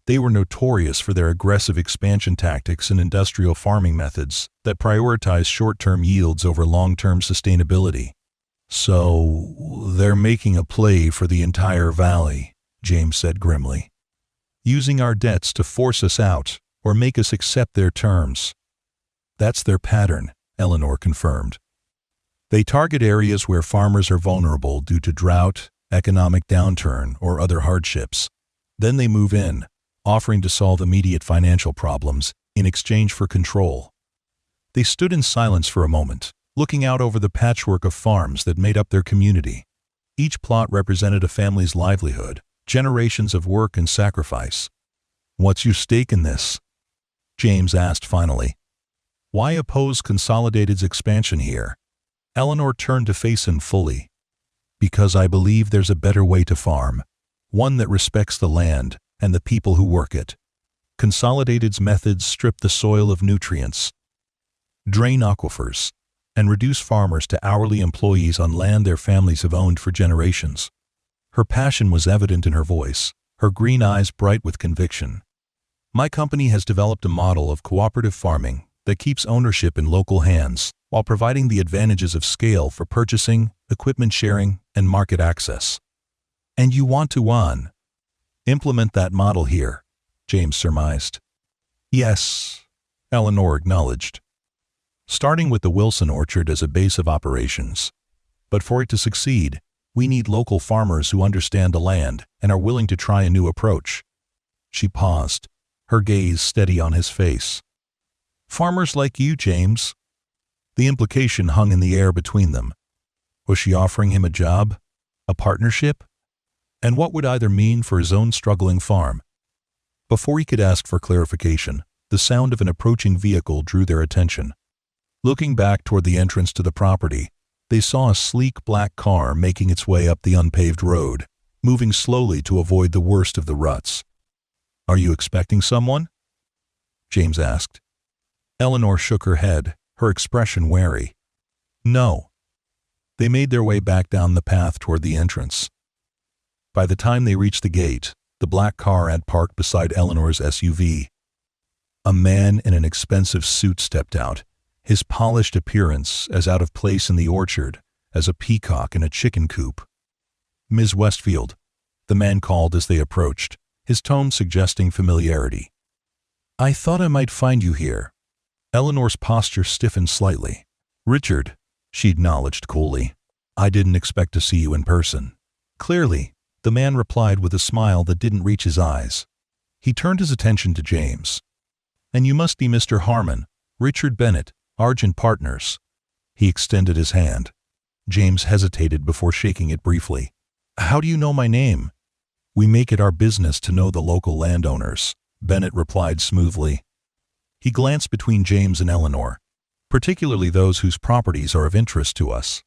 They were notorious for their aggressive expansion tactics and industrial farming methods that prioritize short-term yields over long-term sustainability. So, they're making a play for the entire valley, James said grimly. Using our debts to force us out or make us accept their terms. That's their pattern, Eleanor confirmed. They target areas where farmers are vulnerable due to drought, economic downturn, or other hardships. Then they move in, offering to solve immediate financial problems in exchange for control. They stood in silence for a moment, looking out over the patchwork of farms that made up their community. Each plot represented a family's livelihood, generations of work and sacrifice. "What's your stake in this?" James asked finally. "Why oppose Consolidated's expansion here?" Eleanor turned to face him fully. "Because I believe there's a better way to farm, one that respects the land and the people who work it. Consolidated's methods strip the soil of nutrients, drain aquifers, and reduce farmers to hourly employees on land their families have owned for generations." Her passion was evident in her voice, her green eyes bright with conviction. "My company has developed a model of cooperative farming that keeps ownership in local hands while providing the advantages of scale for purchasing, equipment sharing, and market access." "And you want to implement that model here," James surmised. "Yes," Eleanor acknowledged. "Starting with the Wilson Orchard as a base of operations. But for it to succeed, we need local farmers who understand the land and are willing to try a new approach." She paused, her gaze steady on his face. "Farmers like you, James." The implication hung in the air between them. Was she offering him a job? A partnership? And what would either mean for his own struggling farm? Before he could ask for clarification, the sound of an approaching vehicle drew their attention. Looking back toward the entrance to the property, they saw a sleek black car making its way up the unpaved road, moving slowly to avoid the worst of the ruts. "Are you expecting someone?" James asked. Eleanor shook her head, her expression wary. "No." They made their way back down the path toward the entrance. By the time they reached the gate, the black car had parked beside Eleanor's SUV. A man in an expensive suit stepped out, his polished appearance as out of place in the orchard as a peacock in a chicken coop. "Ms. Westfield," the man called as they approached, his tone suggesting familiarity. "I thought I might find you here." Eleanor's posture stiffened slightly. "Richard," she acknowledged coolly. "I didn't expect to see you in person." "Clearly," the man replied with a smile that didn't reach his eyes. He turned his attention to James. "And you must be Mr. Harmon, Richard Bennett, Argent Partners." He extended his hand. James hesitated before shaking it briefly. "How do you know my name?" "We make it our business to know the local landowners," Bennett replied smoothly. He glanced between James and Eleanor, particularly those whose properties are of interest to us.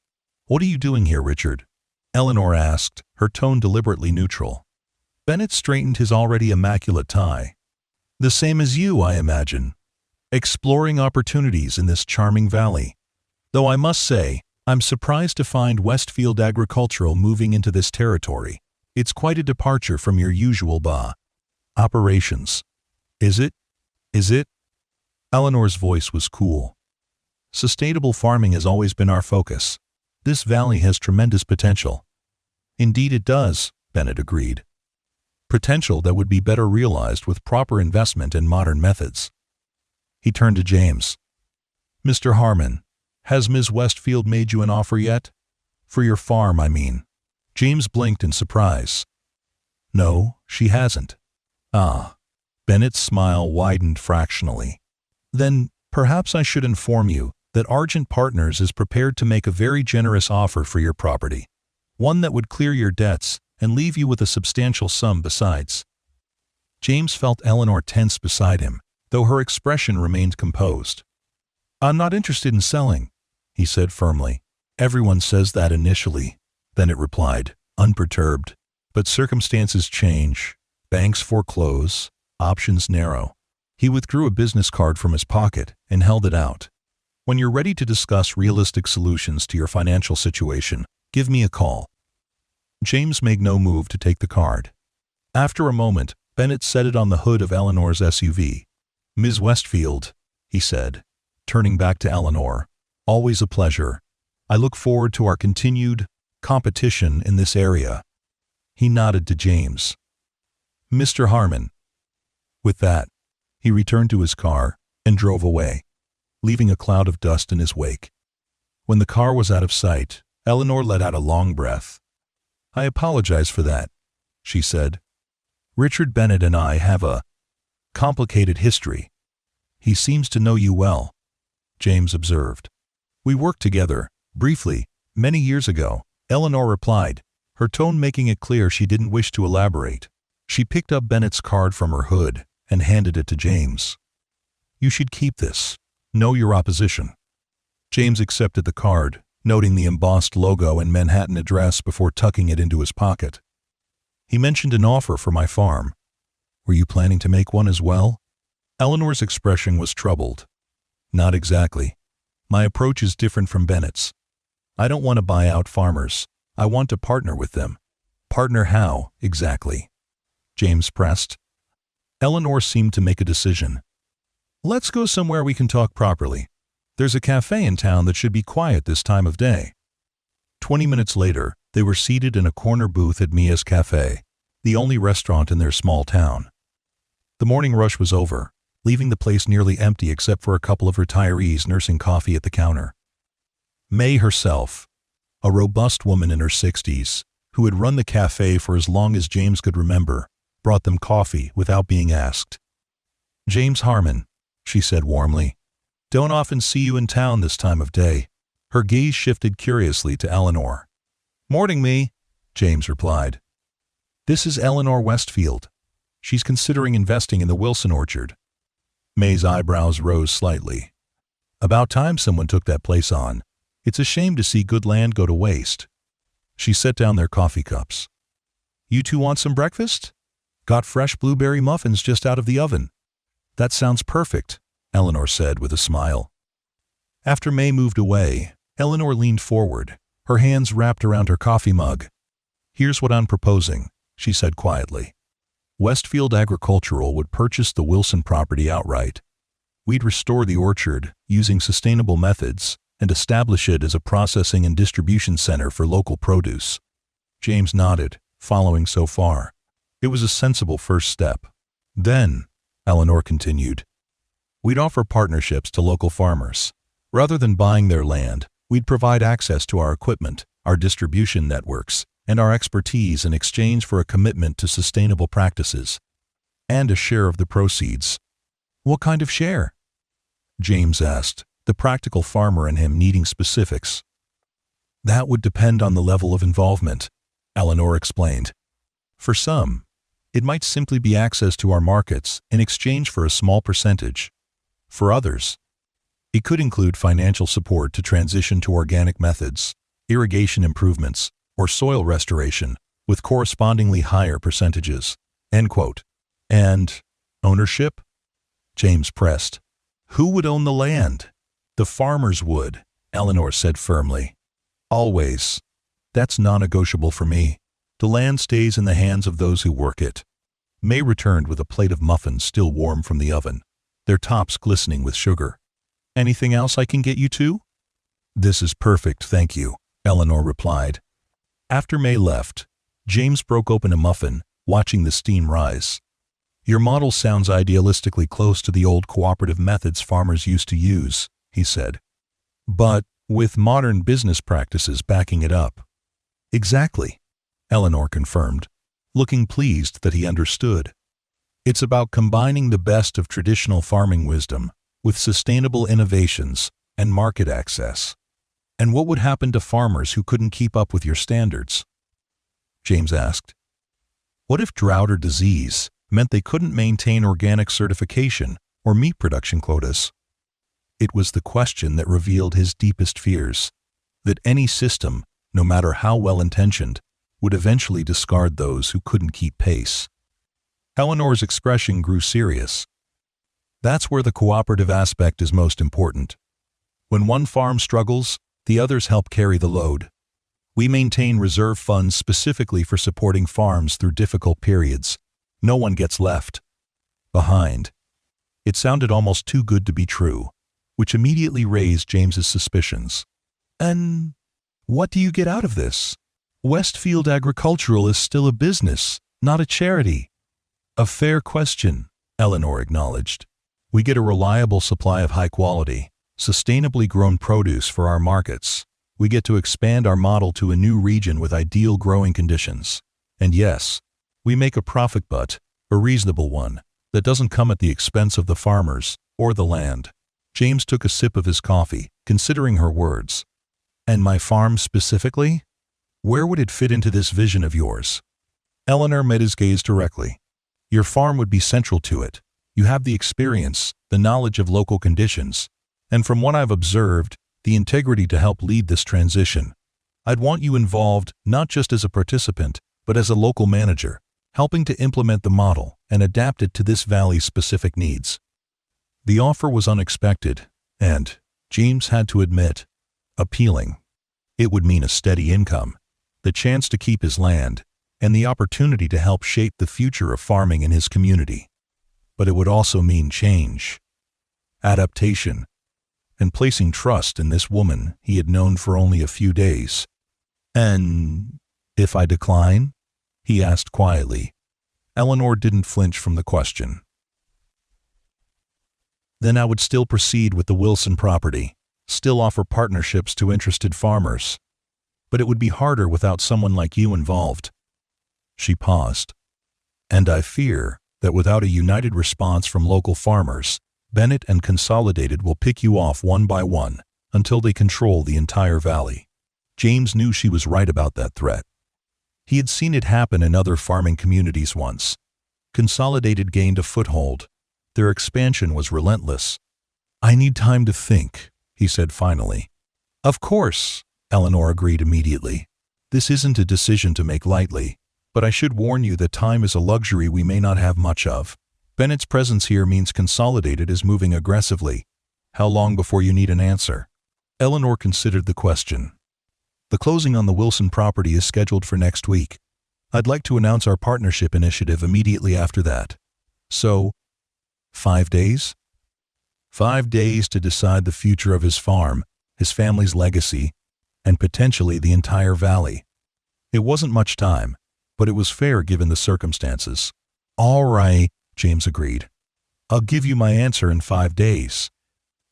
"What are you doing here, Richard?" Eleanor asked, her tone deliberately neutral. Bennett straightened his already immaculate tie. "The same as you, I imagine. Exploring opportunities in this charming valley. Though I must say, I'm surprised to find Westfield Agricultural moving into this territory. It's quite a departure from your usual operations." Is it? Eleanor's voice was cool. "Sustainable farming has always been our focus. This valley has tremendous potential." "Indeed it does," Bennett agreed. "Potential that would be better realized with proper investment and modern methods." He turned to James. "Mr. Harmon, has Ms. Westfield made you an offer yet? For your farm, I mean." James blinked in surprise. "No, she hasn't." "Ah." Bennett's smile widened fractionally. "Then, perhaps I should inform you that Argent Partners is prepared to make a very generous offer for your property. One that would clear your debts and leave you with a substantial sum besides." James felt Eleanor tense beside him, though her expression remained composed. "I'm not interested in selling," he said firmly. "Everyone says that initially," Bennett replied, unperturbed. But circumstances change. Banks foreclose. Options narrow. He withdrew a business card from his pocket and held it out. When you're ready to discuss realistic solutions to your financial situation, give me a call. James made no move to take the card. After a moment, Bennett set it on the hood of Eleanor's SUV. "Ms. Westfield," he said, turning back to Eleanor, "always a pleasure. I look forward to our continued competition in this area." He nodded to James. "Mr. Harmon." With that, he returned to his car and drove away, leaving a cloud of dust in his wake. When the car was out of sight, Eleanor let out a long breath. "I apologize for that," she said. "Richard Bennett and I have a complicated history." "He seems to know you well," James observed. "We worked together, briefly, many years ago," Eleanor replied, her tone making it clear she didn't wish to elaborate. She picked up Bennett's card from her hood and handed it to James. "You should keep this. Know your opposition." James accepted the card, noting the embossed logo and Manhattan address before tucking it into his pocket. "He mentioned an offer for my farm. Were you planning to make one as well?" Eleanor's expression was troubled. "Not exactly. My approach is different from Bennett's. I don't want to buy out farmers. I want to partner with them." "Partner how, exactly?" James pressed. Eleanor seemed to make a decision. "Let's go somewhere we can talk properly. There's a cafe in town that should be quiet this time of day." 20 minutes later, they were seated in a corner booth at Mia's Cafe, the only restaurant in their small town. The morning rush was over, leaving the place nearly empty except for a couple of retirees nursing coffee at the counter. May herself, a robust woman in her 60s, who had run the cafe for as long as James could remember, brought them coffee without being asked. "James Harmon," she said warmly. "Don't often see you in town this time of day." Her gaze shifted curiously to Eleanor. "Morning, me," James replied. "This is Eleanor Westfield. She's considering investing in the Wilson orchard." May's eyebrows rose slightly. "About time someone took that place on. It's a shame to see good land go to waste." She set down their coffee cups. "You two want some breakfast? Got fresh blueberry muffins just out of the oven." "That sounds perfect," Eleanor said with a smile. After May moved away, Eleanor leaned forward, her hands wrapped around her coffee mug. "Here's what I'm proposing," she said quietly. "Westfield Agricultural would purchase the Wilson property outright. We'd restore the orchard using sustainable methods and establish it as a processing and distribution center for local produce." James nodded, following so far. It was a sensible first step. "Then," Eleanor continued, "we'd offer partnerships to local farmers. Rather than buying their land, we'd provide access to our equipment, our distribution networks, and our expertise in exchange for a commitment to sustainable practices. And a share of the proceeds." "What kind of share?" James asked, the practical farmer in him needing specifics. "That would depend on the level of involvement," Eleanor explained. "For some, it might simply be access to our markets in exchange for a small percentage. For others, it could include financial support to transition to organic methods, irrigation improvements, or soil restoration, with correspondingly higher percentages." End quote. "And ownership?" James pressed. "Who would own the land?" "The farmers would," Eleanor said firmly. "Always. That's non-negotiable for me. The land stays in the hands of those who work it." May returned with a plate of muffins still warm from the oven, their tops glistening with sugar. "Anything else I can get you to?" "This is perfect, thank you," Eleanor replied. After May left, James broke open a muffin, watching the steam rise. "Your model sounds idealistically close to the old cooperative methods farmers used to use," he said. "But with modern business practices backing it up." "Exactly," Eleanor confirmed, looking pleased that he understood. "It's about combining the best of traditional farming wisdom with sustainable innovations and market access." "And what would happen to farmers who couldn't keep up with your standards?" James asked. "What if drought or disease meant they couldn't maintain organic certification or meat production quotas?" It was the question that revealed his deepest fears, that any system, no matter how well-intentioned, would eventually discard those who couldn't keep pace. Eleanor's expression grew serious. That's where the cooperative aspect is most important. When one farm struggles, the others help carry the load. We maintain reserve funds specifically for supporting farms through difficult periods. No one gets left behind. It sounded almost too good to be true, which immediately raised James's suspicions. And what do you get out of this? Westfield Agricultural is still a business, not a charity. A fair question, Eleanor acknowledged. We get a reliable supply of high-quality, sustainably grown produce for our markets. We get to expand our model to a new region with ideal growing conditions. And yes, we make a profit, but a reasonable one that doesn't come at the expense of the farmers or the land. James took a sip of his coffee, considering her words. And my farm specifically? Where would it fit into this vision of yours? Eleanor met his gaze directly. Your farm would be central to it. You have the experience, the knowledge of local conditions, and from what I've observed, the integrity to help lead this transition. I'd want you involved not just as a participant, but as a local manager, helping to implement the model and adapt it to this valley's specific needs. The offer was unexpected and, James had to admit, appealing. It would mean a steady income, the chance to keep his land, and the opportunity to help shape the future of farming in his community. But it would also mean change, adaptation, and placing trust in this woman he had known for only a few days. And if I decline? He asked quietly. Eleanor didn't flinch from the question. Then I would still proceed with the Wilson property, still offer partnerships to interested farmers. But it would be harder without someone like you involved. She paused. And I fear that without a united response from local farmers, Bennett and Consolidated will pick you off one by one until they control the entire valley. James knew she was right about that threat. He had seen it happen in other farming communities once. Consolidated gained a foothold. Their expansion was relentless. I need time to think, he said finally. Of course, Eleanor agreed immediately. This isn't a decision to make lightly, but I should warn you that time is a luxury we may not have much of. Bennett's presence here means Consolidated is moving aggressively. How long before you need an answer? Eleanor considered the question. The closing on the Wilson property is scheduled for next week. I'd like to announce our partnership initiative immediately after that. So, 5 days? 5 days to decide the future of his farm, his family's legacy, and potentially the entire valley. It wasn't much time, but it was fair given the circumstances. All right, James agreed. I'll give you my answer in 5 days.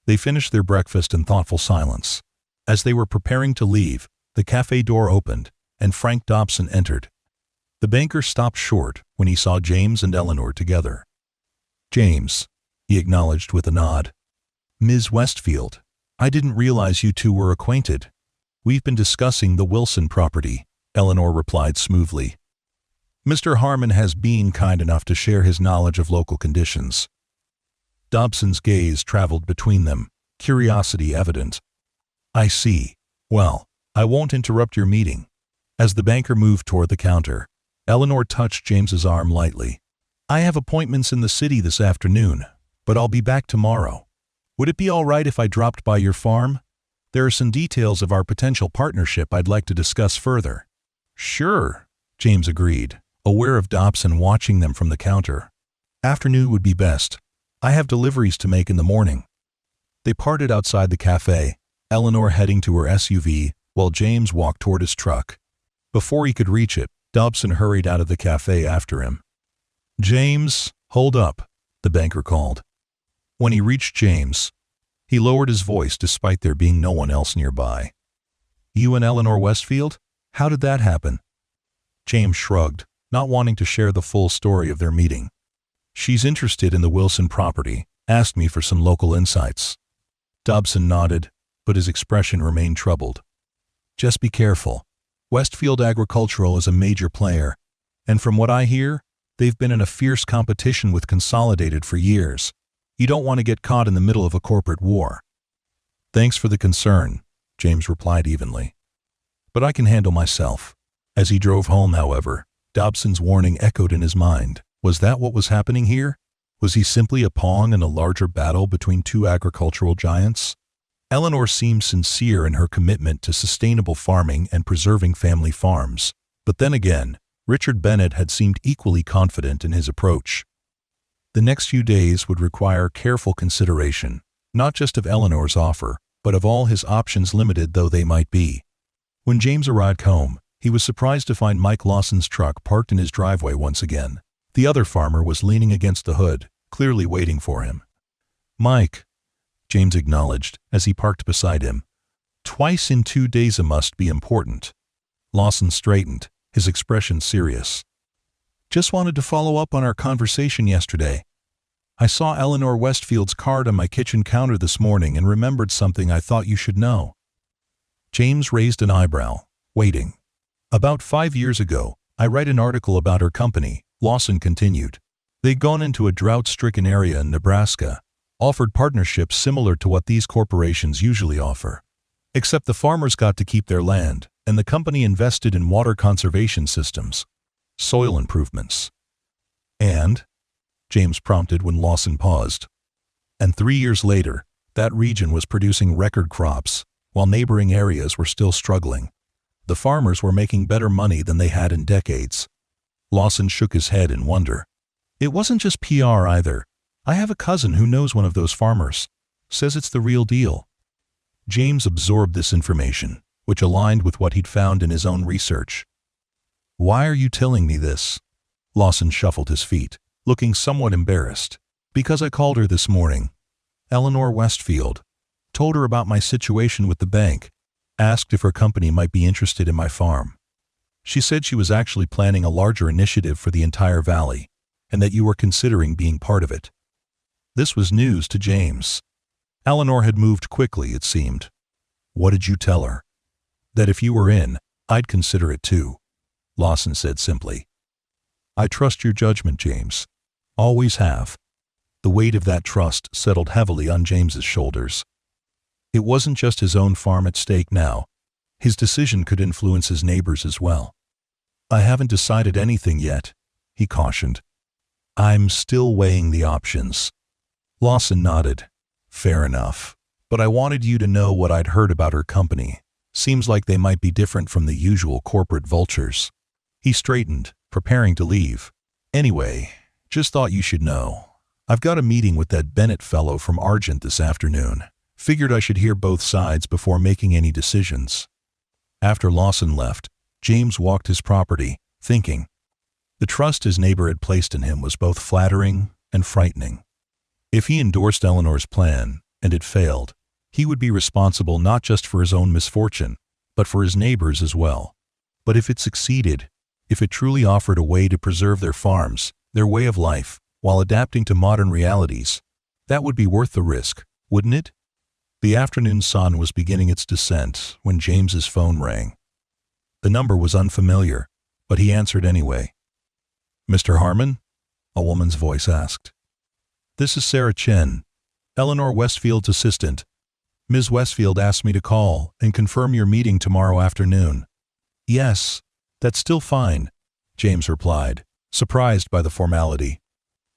They finished their breakfast in thoughtful silence. As they were preparing to leave, the cafe door opened, and Frank Dobson entered. The banker stopped short when he saw James and Eleanor together. James, he acknowledged with a nod. Ms. Westfield, I didn't realize you two were acquainted. We've been discussing the Wilson property, Eleanor replied smoothly. Mr. Harmon has been kind enough to share his knowledge of local conditions. Dobson's gaze traveled between them, curiosity evident. I see. Well, I won't interrupt your meeting. As the banker moved toward the counter, Eleanor touched James's arm lightly. I have appointments in the city this afternoon, but I'll be back tomorrow. Would it be all right if I dropped by your farm? There are some details of our potential partnership I'd like to discuss further. Sure, James agreed, aware of Dobson watching them from the counter. Afternoon would be best. I have deliveries to make in the morning. They parted outside the cafe, Eleanor heading to her SUV, while James walked toward his truck. Before he could reach it, Dobson hurried out of the cafe after him. James, hold up, the banker called. When he reached James, he lowered his voice despite there being no one else nearby. You and Eleanor Westfield? How did that happen? James shrugged, not wanting to share the full story of their meeting. She's interested in the Wilson property, asked me for some local insights. Dobson nodded, but his expression remained troubled. Just be careful. Westfield Agricultural is a major player, and from what I hear, they've been in a fierce competition with Consolidated for years. You don't want to get caught in the middle of a corporate war. Thanks for the concern, James replied evenly. But I can handle myself. As he drove home, however, Dobson's warning echoed in his mind. Was that what was happening here? Was he simply a pawn in a larger battle between two agricultural giants? Eleanor seemed sincere in her commitment to sustainable farming and preserving family farms. But then again, Richard Bennett had seemed equally confident in his approach. The next few days would require careful consideration, not just of Eleanor's offer, but of all his options, limited though they might be. When James arrived home, he was surprised to find Mike Lawson's truck parked in his driveway once again. The other farmer was leaning against the hood, clearly waiting for him. "Mike," James acknowledged as he parked beside him. "Twice in 2 days must be important." Lawson straightened, his expression serious. "Just wanted to follow up on our conversation yesterday. I saw Eleanor Westfield's card on my kitchen counter this morning and remembered something I thought you should know." James raised an eyebrow, waiting. "About 5 years ago, I read an article about her company," Lawson continued. "They'd gone into a drought-stricken area in Nebraska, offered partnerships similar to what these corporations usually offer. Except the farmers got to keep their land, and the company invested in water conservation systems, soil improvements. And?" James prompted when Lawson paused. "And 3 years later, that region was producing record crops, while neighboring areas were still struggling. The farmers were making better money than they had in decades." Lawson shook his head in wonder. "It wasn't just PR either. I have a cousin who knows one of those farmers. Says it's the real deal." James absorbed this information, which aligned with what he'd found in his own research. "Why are you telling me this?" Lawson shuffled his feet, looking somewhat embarrassed. "Because I called her this morning. Eleanor Westfield. Told her about my situation with the bank. Asked if her company might be interested in my farm. She said she was actually planning a larger initiative for the entire valley, and that you were considering being part of it." This was news to James. Eleanor had moved quickly, it seemed. "What did you tell her?" "That if you were in, I'd consider it too," Lawson said simply. "I trust your judgment, James. Always have." The weight of that trust settled heavily on James's shoulders. It wasn't just his own farm at stake now. His decision could influence his neighbors as well. "I haven't decided anything yet," he cautioned. "I'm still weighing the options." Lawson nodded. "Fair enough. But I wanted you to know what I'd heard about her company. Seems like they might be different from the usual corporate vultures." He straightened, preparing to leave. "Anyway, just thought you should know. I've got a meeting with that Bennett fellow from Argent this afternoon. Figured I should hear both sides before making any decisions." After Lawson left, James walked his property, thinking. The trust his neighbor had placed in him was both flattering and frightening. If he endorsed Eleanor's plan, and it failed, he would be responsible not just for his own misfortune, but for his neighbors as well. But if it succeeded, if it truly offered a way to preserve their farms, their way of life, while adapting to modern realities, that would be worth the risk, wouldn't it? The afternoon sun was beginning its descent when James's phone rang. The number was unfamiliar, but he answered anyway. "Mr. Harmon?" a woman's voice asked. "This is Sarah Chen, Eleanor Westfield's assistant. Ms. Westfield asked me to call and confirm your meeting tomorrow afternoon." "Yes, that's still fine," James replied, surprised by the formality.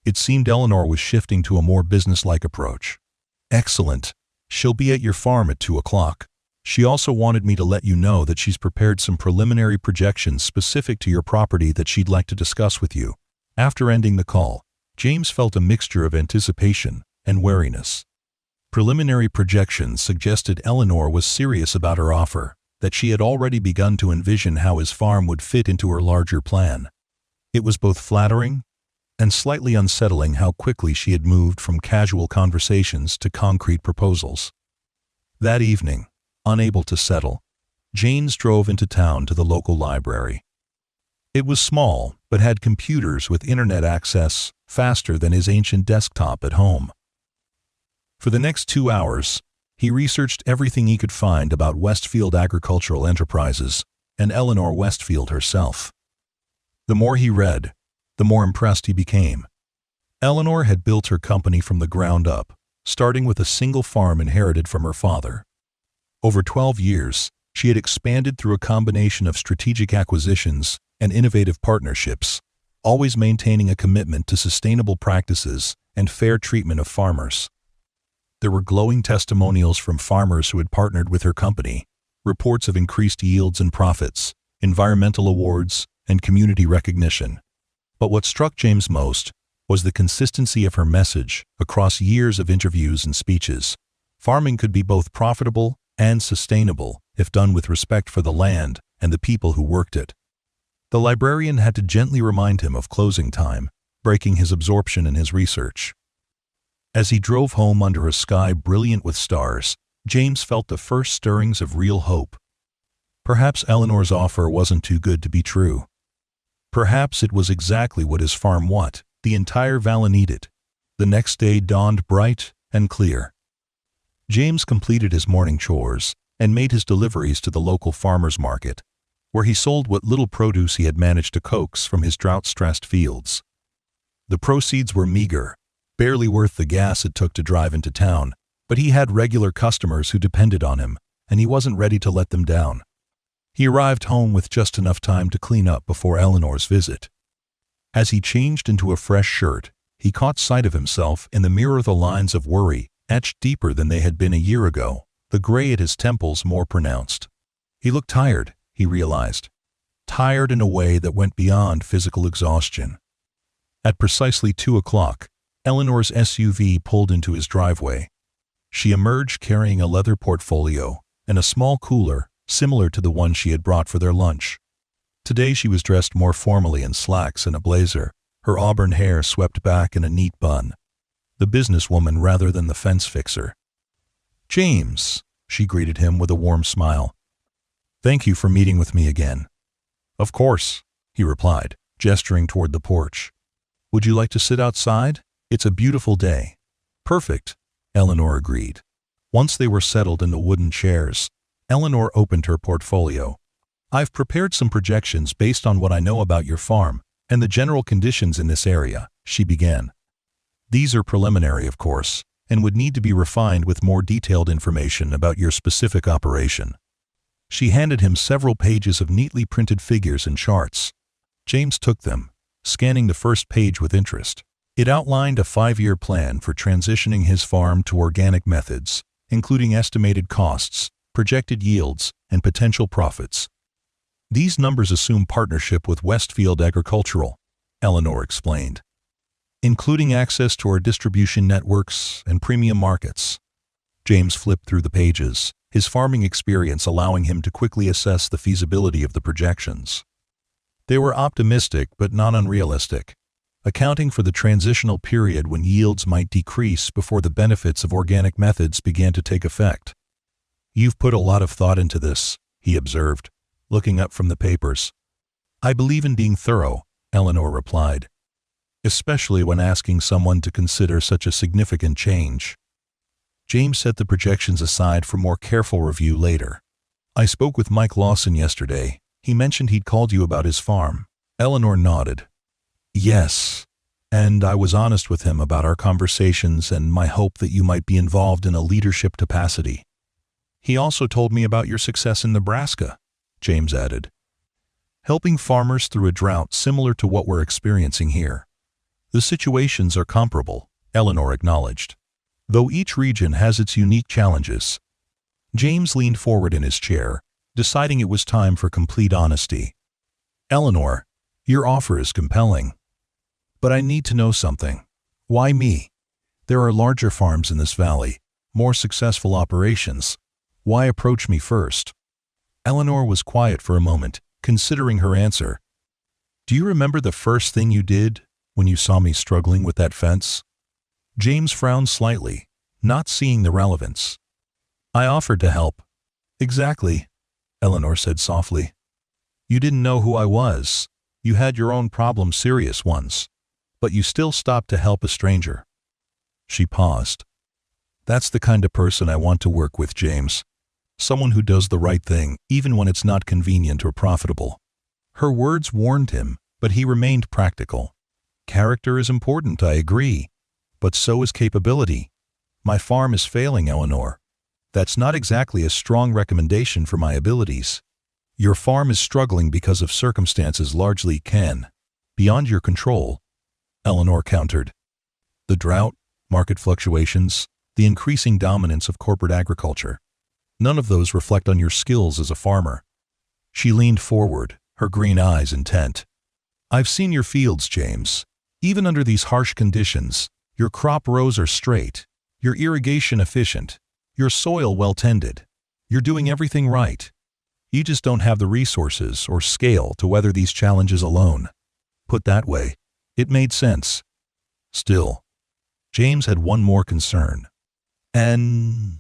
It seemed Eleanor was shifting to a more businesslike approach. "Excellent. She'll be at your farm at 2 o'clock. She also wanted me to let you know that she's prepared some preliminary projections specific to your property that she'd like to discuss with you." After ending the call, James felt a mixture of anticipation and wariness. Preliminary projections suggested Eleanor was serious about her offer, that she had already begun to envision how his farm would fit into her larger plan. It was both flattering and slightly unsettling how quickly she had moved from casual conversations to concrete proposals. That evening, unable to settle, James drove into town to the local library. It was small, but had computers with internet access faster than his ancient desktop at home. For the next 2 hours, he researched everything he could find about Westfield Agricultural Enterprises and Eleanor Westfield herself. The more he read, the more impressed he became. Eleanor had built her company from the ground up, starting with a single farm inherited from her father. Over 12 years, She had expanded through a combination of strategic acquisitions and innovative partnerships, always maintaining a commitment to sustainable practices and fair treatment of farmers. There were glowing testimonials from farmers who had partnered with her company, reports of increased yields and profits, environmental awards, and community recognition. But what struck James most was the consistency of her message across years of interviews and speeches. Farming could be both profitable and sustainable if done with respect for the land and the people who worked it. The librarian had to gently remind him of closing time, breaking his absorption in his research. As he drove home under a sky brilliant with stars, James felt the first stirrings of real hope. Perhaps Eleanor's offer wasn't too good to be true. Perhaps it was exactly what his farm the entire valley needed. The next day dawned bright and clear. James completed his morning chores and made his deliveries to the local farmers' market, where he sold what little produce he had managed to coax from his drought-stressed fields. The proceeds were meager, barely worth the gas it took to drive into town, but he had regular customers who depended on him, and he wasn't ready to let them down. He arrived home with just enough time to clean up before Eleanor's visit. As he changed into a fresh shirt, he caught sight of himself in the mirror, the lines of worry etched deeper than they had been a year ago, the gray at his temples more pronounced. He looked tired, he realized. Tired in a way that went beyond physical exhaustion. At precisely 2 o'clock, Eleanor's SUV pulled into his driveway. She emerged carrying a leather portfolio and a small cooler similar to the one she had brought for their lunch. Today she was dressed more formally in slacks and a blazer, her auburn hair swept back in a neat bun. The businesswoman rather than the fence fixer. "James," she greeted him with a warm smile. "Thank you for meeting with me again." "Of course," he replied, gesturing toward the porch. "Would you like to sit outside? It's a beautiful day." "Perfect," Eleanor agreed. Once they were settled in the wooden chairs, Eleanor opened her portfolio. "I've prepared some projections based on what I know about your farm and the general conditions in this area," she began. "These are preliminary, of course, and would need to be refined with more detailed information about your specific operation." She handed him several pages of neatly printed figures and charts. James took them, scanning the first page with interest. It outlined a 5-year plan for transitioning his farm to organic methods, including estimated costs, projected yields, and potential profits. "These numbers assume partnership with Westfield Agricultural," Eleanor explained, "including access to our distribution networks and premium markets." James flipped through the pages, his farming experience allowing him to quickly assess the feasibility of the projections. They were optimistic but not unrealistic, accounting for the transitional period when yields might decrease before the benefits of organic methods began to take effect. "You've put a lot of thought into this," he observed, looking up from the papers. "I believe in being thorough," Eleanor replied, "especially when asking someone to consider such a significant change." James set the projections aside for more careful review later. "I spoke with Mike Lawson yesterday. He mentioned he'd called you about his farm." Eleanor nodded. "Yes, and I was honest with him about our conversations and my hope that you might be involved in a leadership capacity." "He also told me about your success in Nebraska," James added. "Helping farmers through a drought similar to what we're experiencing here." "The situations are comparable," Eleanor acknowledged, "though each region has its unique challenges." James leaned forward in his chair, deciding it was time for complete honesty. "Eleanor, your offer is compelling. But I need to know something. Why me? There are larger farms in this valley, more successful operations. Why approach me first?" Eleanor was quiet for a moment, considering her answer. "Do you remember the first thing you did when you saw me struggling with that fence?" James frowned slightly, not seeing the relevance. "I offered to help." "Exactly," Eleanor said softly. "You didn't know who I was. You had your own problems, serious ones. But you still stopped to help a stranger." She paused. "That's the kind of person I want to work with, James. Someone who does the right thing, even when it's not convenient or profitable." Her words warned him, but he remained practical. "Character is important, I agree. But so is capability. My farm is failing, Eleanor. That's not exactly a strong recommendation for my abilities. Your farm is struggling because of circumstances largely beyond your control, Eleanor countered. The drought, market fluctuations, the increasing dominance of corporate agriculture. None of those reflect on your skills as a farmer. She leaned forward, her green eyes intent. I've seen your fields, James. Even under these harsh conditions, your crop rows are straight, your irrigation efficient, your soil well tended. You're doing everything right. You just don't have the resources or scale to weather these challenges alone. Put that way, it made sense. Still, James had one more concern. And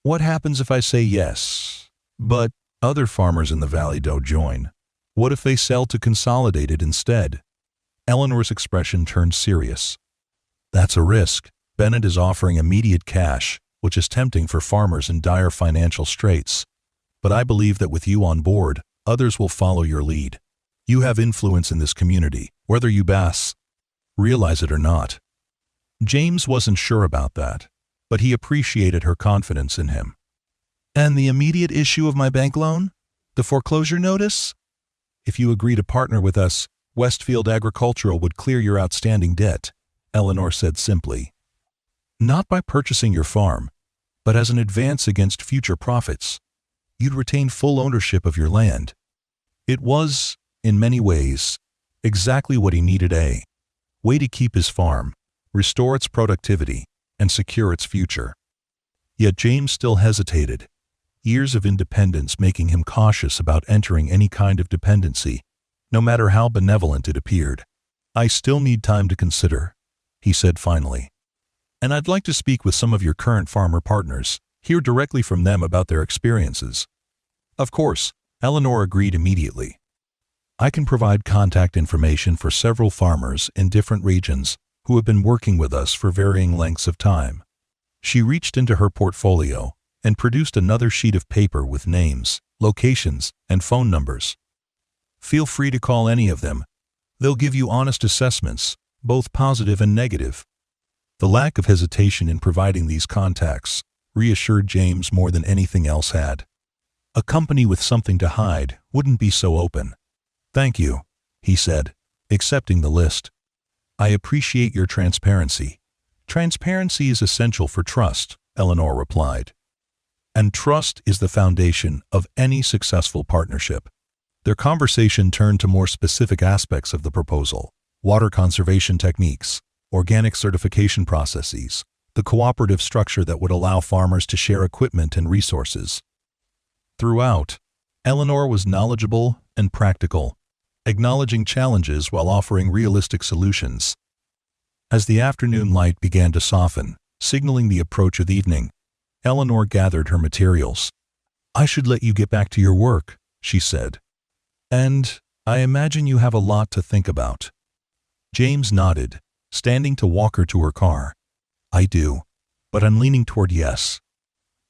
what happens if I say yes, but other farmers in the valley don't join? What if they sell to Consolidated instead? Eleanor's expression turned serious. That's a risk. Bennett is offering immediate cash, which is tempting for farmers in dire financial straits. But I believe that with you on board, others will follow your lead. You have influence in this community, whether you realize it or not. James wasn't sure about that, but he appreciated her confidence in him. And the immediate issue of my bank loan? The foreclosure notice? If you agree to partner with us, Westfield Agricultural would clear your outstanding debt, Eleanor said simply. Not by purchasing your farm, but as an advance against future profits. You'd retain full ownership of your land. It was, in many ways, exactly what he needed, a way to keep his farm, restore its productivity, and secure its future. Yet James still hesitated, years of independence making him cautious about entering any kind of dependency, no matter how benevolent it appeared. I still need time to consider, he said finally. And I'd like to speak with some of your current farmer partners, hear directly from them about their experiences. Of course, Eleanor agreed immediately. I can provide contact information for several farmers in different regions who have been working with us for varying lengths of time. She reached into her portfolio and produced another sheet of paper with names, locations, and phone numbers. Feel free to call any of them. They'll give you honest assessments, both positive and negative. The lack of hesitation in providing these contacts reassured James more than anything else had. A company with something to hide wouldn't be so open. Thank you, he said, accepting the list. I appreciate your transparency. Transparency is essential for trust, Eleanor replied. And trust is the foundation of any successful partnership. Their conversation turned to more specific aspects of the proposal: water conservation techniques, organic certification processes, the cooperative structure that would allow farmers to share equipment and resources. Throughout, Eleanor was knowledgeable and practical, acknowledging challenges while offering realistic solutions. As the afternoon light began to soften, signaling the approach of evening, Eleanor gathered her materials. I should let you get back to your work, she said. And I imagine you have a lot to think about. James nodded, standing to walk her to her car. I do, but I'm leaning toward yes.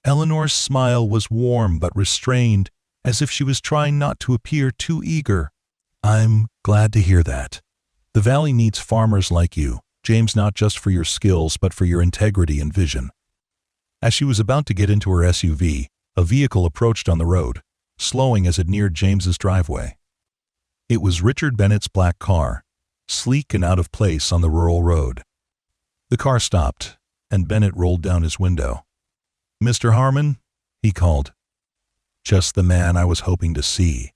Eleanor's smile was warm but restrained, as if she was trying not to appear too eager. I'm glad to hear that. The valley needs farmers like you, James, not just for your skills but for your integrity and vision. As she was about to get into her SUV, a vehicle approached on the road, slowing as it neared James's driveway. It was Richard Bennett's black car, sleek and out of place on the rural road. The car stopped, and Bennett rolled down his window. Mr. Harmon, he called. Just the man I was hoping to see.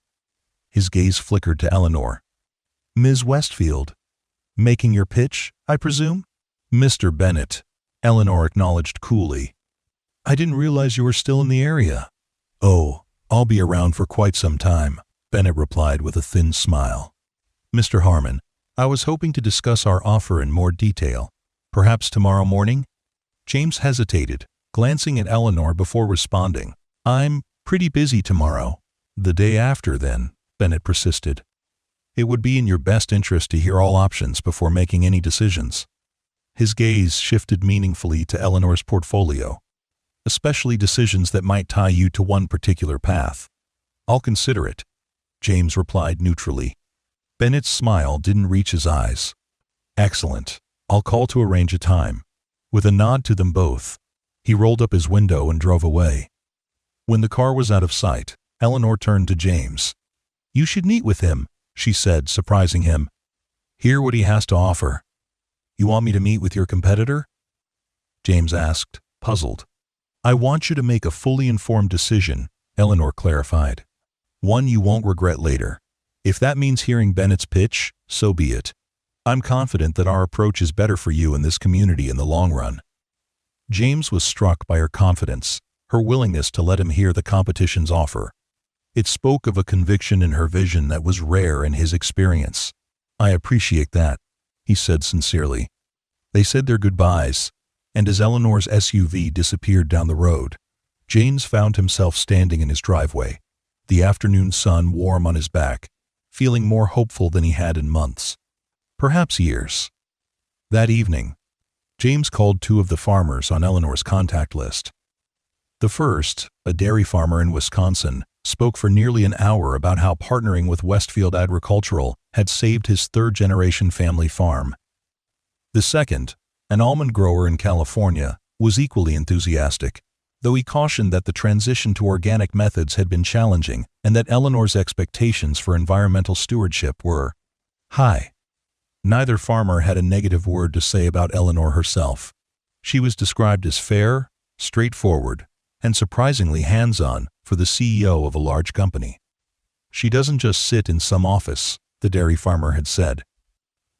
His gaze flickered to Eleanor. Ms. Westfield, making your pitch, I presume? Mr. Bennett, Eleanor acknowledged coolly. I didn't realize you were still in the area. Oh, I'll be around for quite some time, Bennett replied with a thin smile. Mr. Harmon, I was hoping to discuss our offer in more detail. Perhaps tomorrow morning? James hesitated, glancing at Eleanor before responding. I'm pretty busy tomorrow. The day after, then, Bennett persisted. It would be in your best interest to hear all options before making any decisions. His gaze shifted meaningfully to Eleanor's portfolio, especially decisions that might tie you to one particular path. I'll consider it, James replied neutrally. Bennett's smile didn't reach his eyes. Excellent. I'll call to arrange a time. With a nod to them both, He rolled up his window and drove away. When the car was out of sight, Eleanor turned to James. "You should meet with him," she said, surprising him. "Hear what he has to offer." "You want me to meet with your competitor?" James asked, puzzled. "I want you to make a fully informed decision," Eleanor clarified. "One you won't regret later. If that means hearing Bennett's pitch, so be it. I'm confident that our approach is better for you and this community in the long run." James was struck by her confidence, her willingness to let him hear the competition's offer. It spoke of a conviction in her vision that was rare in his experience. "I appreciate that," he said sincerely. They said their goodbyes, and as Eleanor's SUV disappeared down the road, James found himself standing in his driveway, the afternoon sun warm on his back, feeling more hopeful than he had in months, perhaps years. That evening, James called two of the farmers on Eleanor's contact list. The first, a dairy farmer in Wisconsin, spoke for nearly an hour about how partnering with Westfield Agricultural had saved his third-generation family farm. The second, an almond grower in California, was equally enthusiastic, though he cautioned that the transition to organic methods had been challenging and that Eleanor's expectations for environmental stewardship were high. Neither farmer had a negative word to say about Eleanor herself. She was described as fair, straightforward, and surprisingly hands-on for the CEO of a large company. "She doesn't just sit in some office," the dairy farmer had said.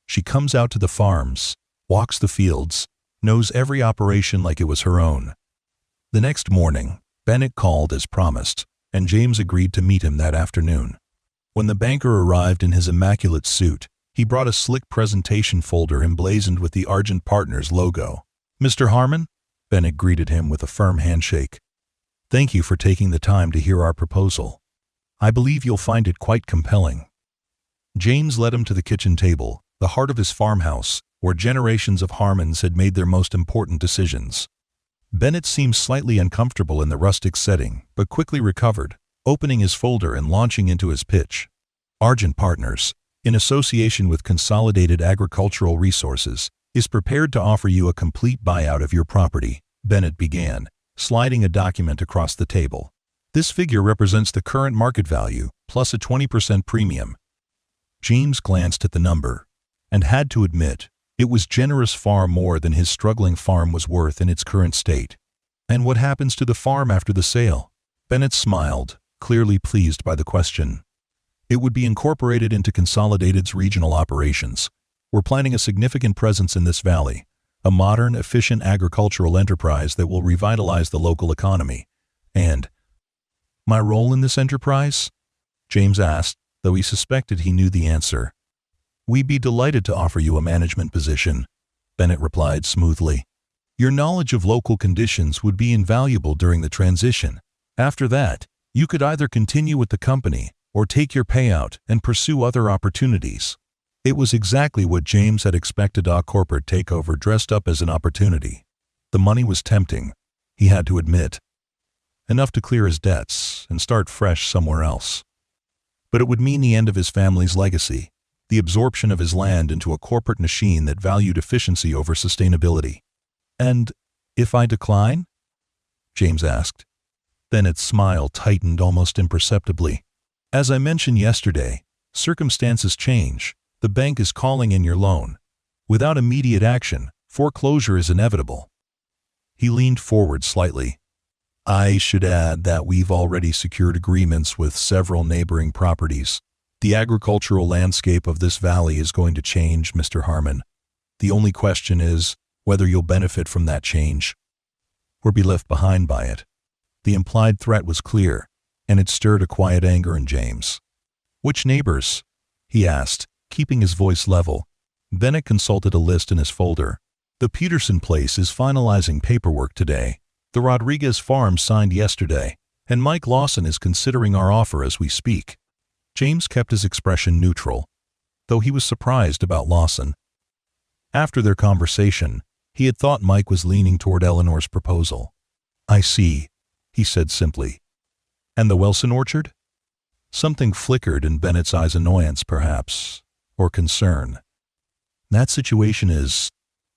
"She comes out to the farms, walks the fields, knows every operation like it was her own." The next morning, Bennett called as promised, and James agreed to meet him that afternoon. When the banker arrived in his immaculate suit, he brought a slick presentation folder emblazoned with the Argent Partners logo. "Mr. Harmon?" Bennett greeted him with a firm handshake. "Thank you for taking the time to hear our proposal. I believe you'll find it quite compelling." James led him to the kitchen table, the heart of his farmhouse, where generations of Harmons had made their most important decisions. Bennett seemed slightly uncomfortable in the rustic setting, but quickly recovered, opening his folder and launching into his pitch. "Argent Partners, in association with Consolidated Agricultural Resources, is prepared to offer you a complete buyout of your property," Bennett began, sliding a document across the table. "This figure represents the current market value, plus a 20% premium." James glanced at the number, and had to admit, it was generous, far more than his struggling farm was worth in its current state. "And what happens to the farm after the sale?" Bennett smiled, clearly pleased by the question. "It would be incorporated into Consolidated's regional operations. We're planning a significant presence in this valley, a modern, efficient agricultural enterprise that will revitalize the local economy. And my role in this enterprise?" James asked, though he suspected he knew the answer. "We'd be delighted to offer you a management position," Bennett replied smoothly. "Your knowledge of local conditions would be invaluable during the transition. After that, you could either continue with the company or take your payout and pursue other opportunities." It was exactly what James had expected: a corporate takeover dressed up as an opportunity. The money was tempting, he had to admit. Enough to clear his debts and start fresh somewhere else. But it would mean the end of his family's legacy, the absorption of his land into a corporate machine that valued efficiency over sustainability. "And if I decline?" James asked. Bennett's smile tightened almost imperceptibly. "As I mentioned yesterday, circumstances change. The bank is calling in your loan. Without immediate action, foreclosure is inevitable." He leaned forward slightly. "I should add that we've already secured agreements with several neighboring properties. The agricultural landscape of this valley is going to change, Mr. Harmon. The only question is whether you'll benefit from that change or be left behind by it." The implied threat was clear, and it stirred a quiet anger in James. "Which neighbors?" he asked, keeping his voice level. Bennett consulted a list in his folder. "The Peterson place is finalizing paperwork today. The Rodriguez farm signed yesterday, and Mike Lawson is considering our offer as we speak." James kept his expression neutral, though he was surprised about Lawson. After their conversation, he had thought Mike was leaning toward Eleanor's proposal. "I see," he said simply. "And the Wilson orchard?" Something flickered in Bennett's eyes, annoyance perhaps, or concern. "That situation is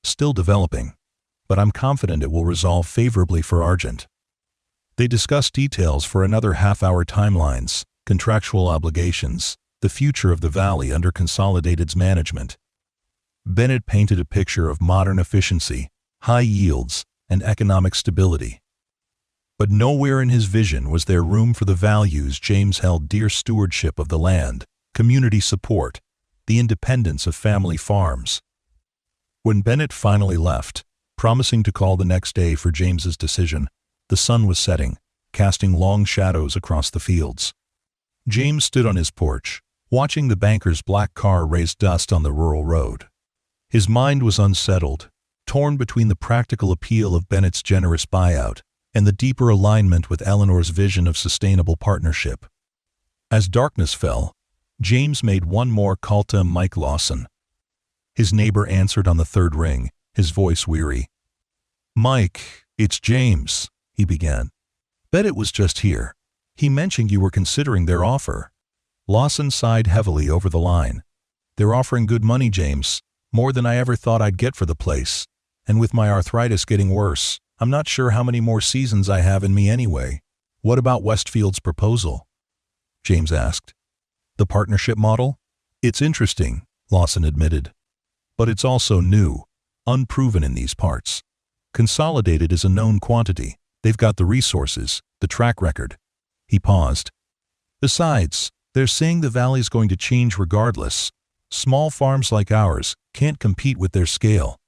still developing," but I'm confident it will resolve favorably for Argent. They discussed details for another half-hour: timelines, contractual obligations, the future of the valley under Consolidated's management. Bennett painted a picture of modern efficiency, high yields, and economic stability. But nowhere in his vision was there room for the values James held dear: stewardship of the land, community support, the independence of family farms. When Bennett finally left, promising to call the next day for James's decision, the sun was setting, casting long shadows across the fields. James stood on his porch, watching the banker's black car raise dust on the rural road. His mind was unsettled, torn between the practical appeal of Bennett's generous buyout and the deeper alignment with Eleanor's vision of sustainable partnership. As darkness fell, James made one more call to Mike Lawson. His neighbor answered on the third ring, his voice weary. "Mike, it's James," he began. "Bennett was just here. He mentioned you were considering their offer." Lawson sighed heavily over the line. "They're offering good money, James, more than I ever thought I'd get for the place. And with my arthritis getting worse, I'm not sure how many more seasons I have in me anyway." "What about Westfield's proposal?" James asked. "The partnership model? It's interesting," Lawson admitted. "But it's also new, unproven in these parts. Consolidated is a known quantity. They've got the resources, the track record." He paused. "Besides, they're saying the valley's going to change regardless. Small farms like ours can't compete with their scale.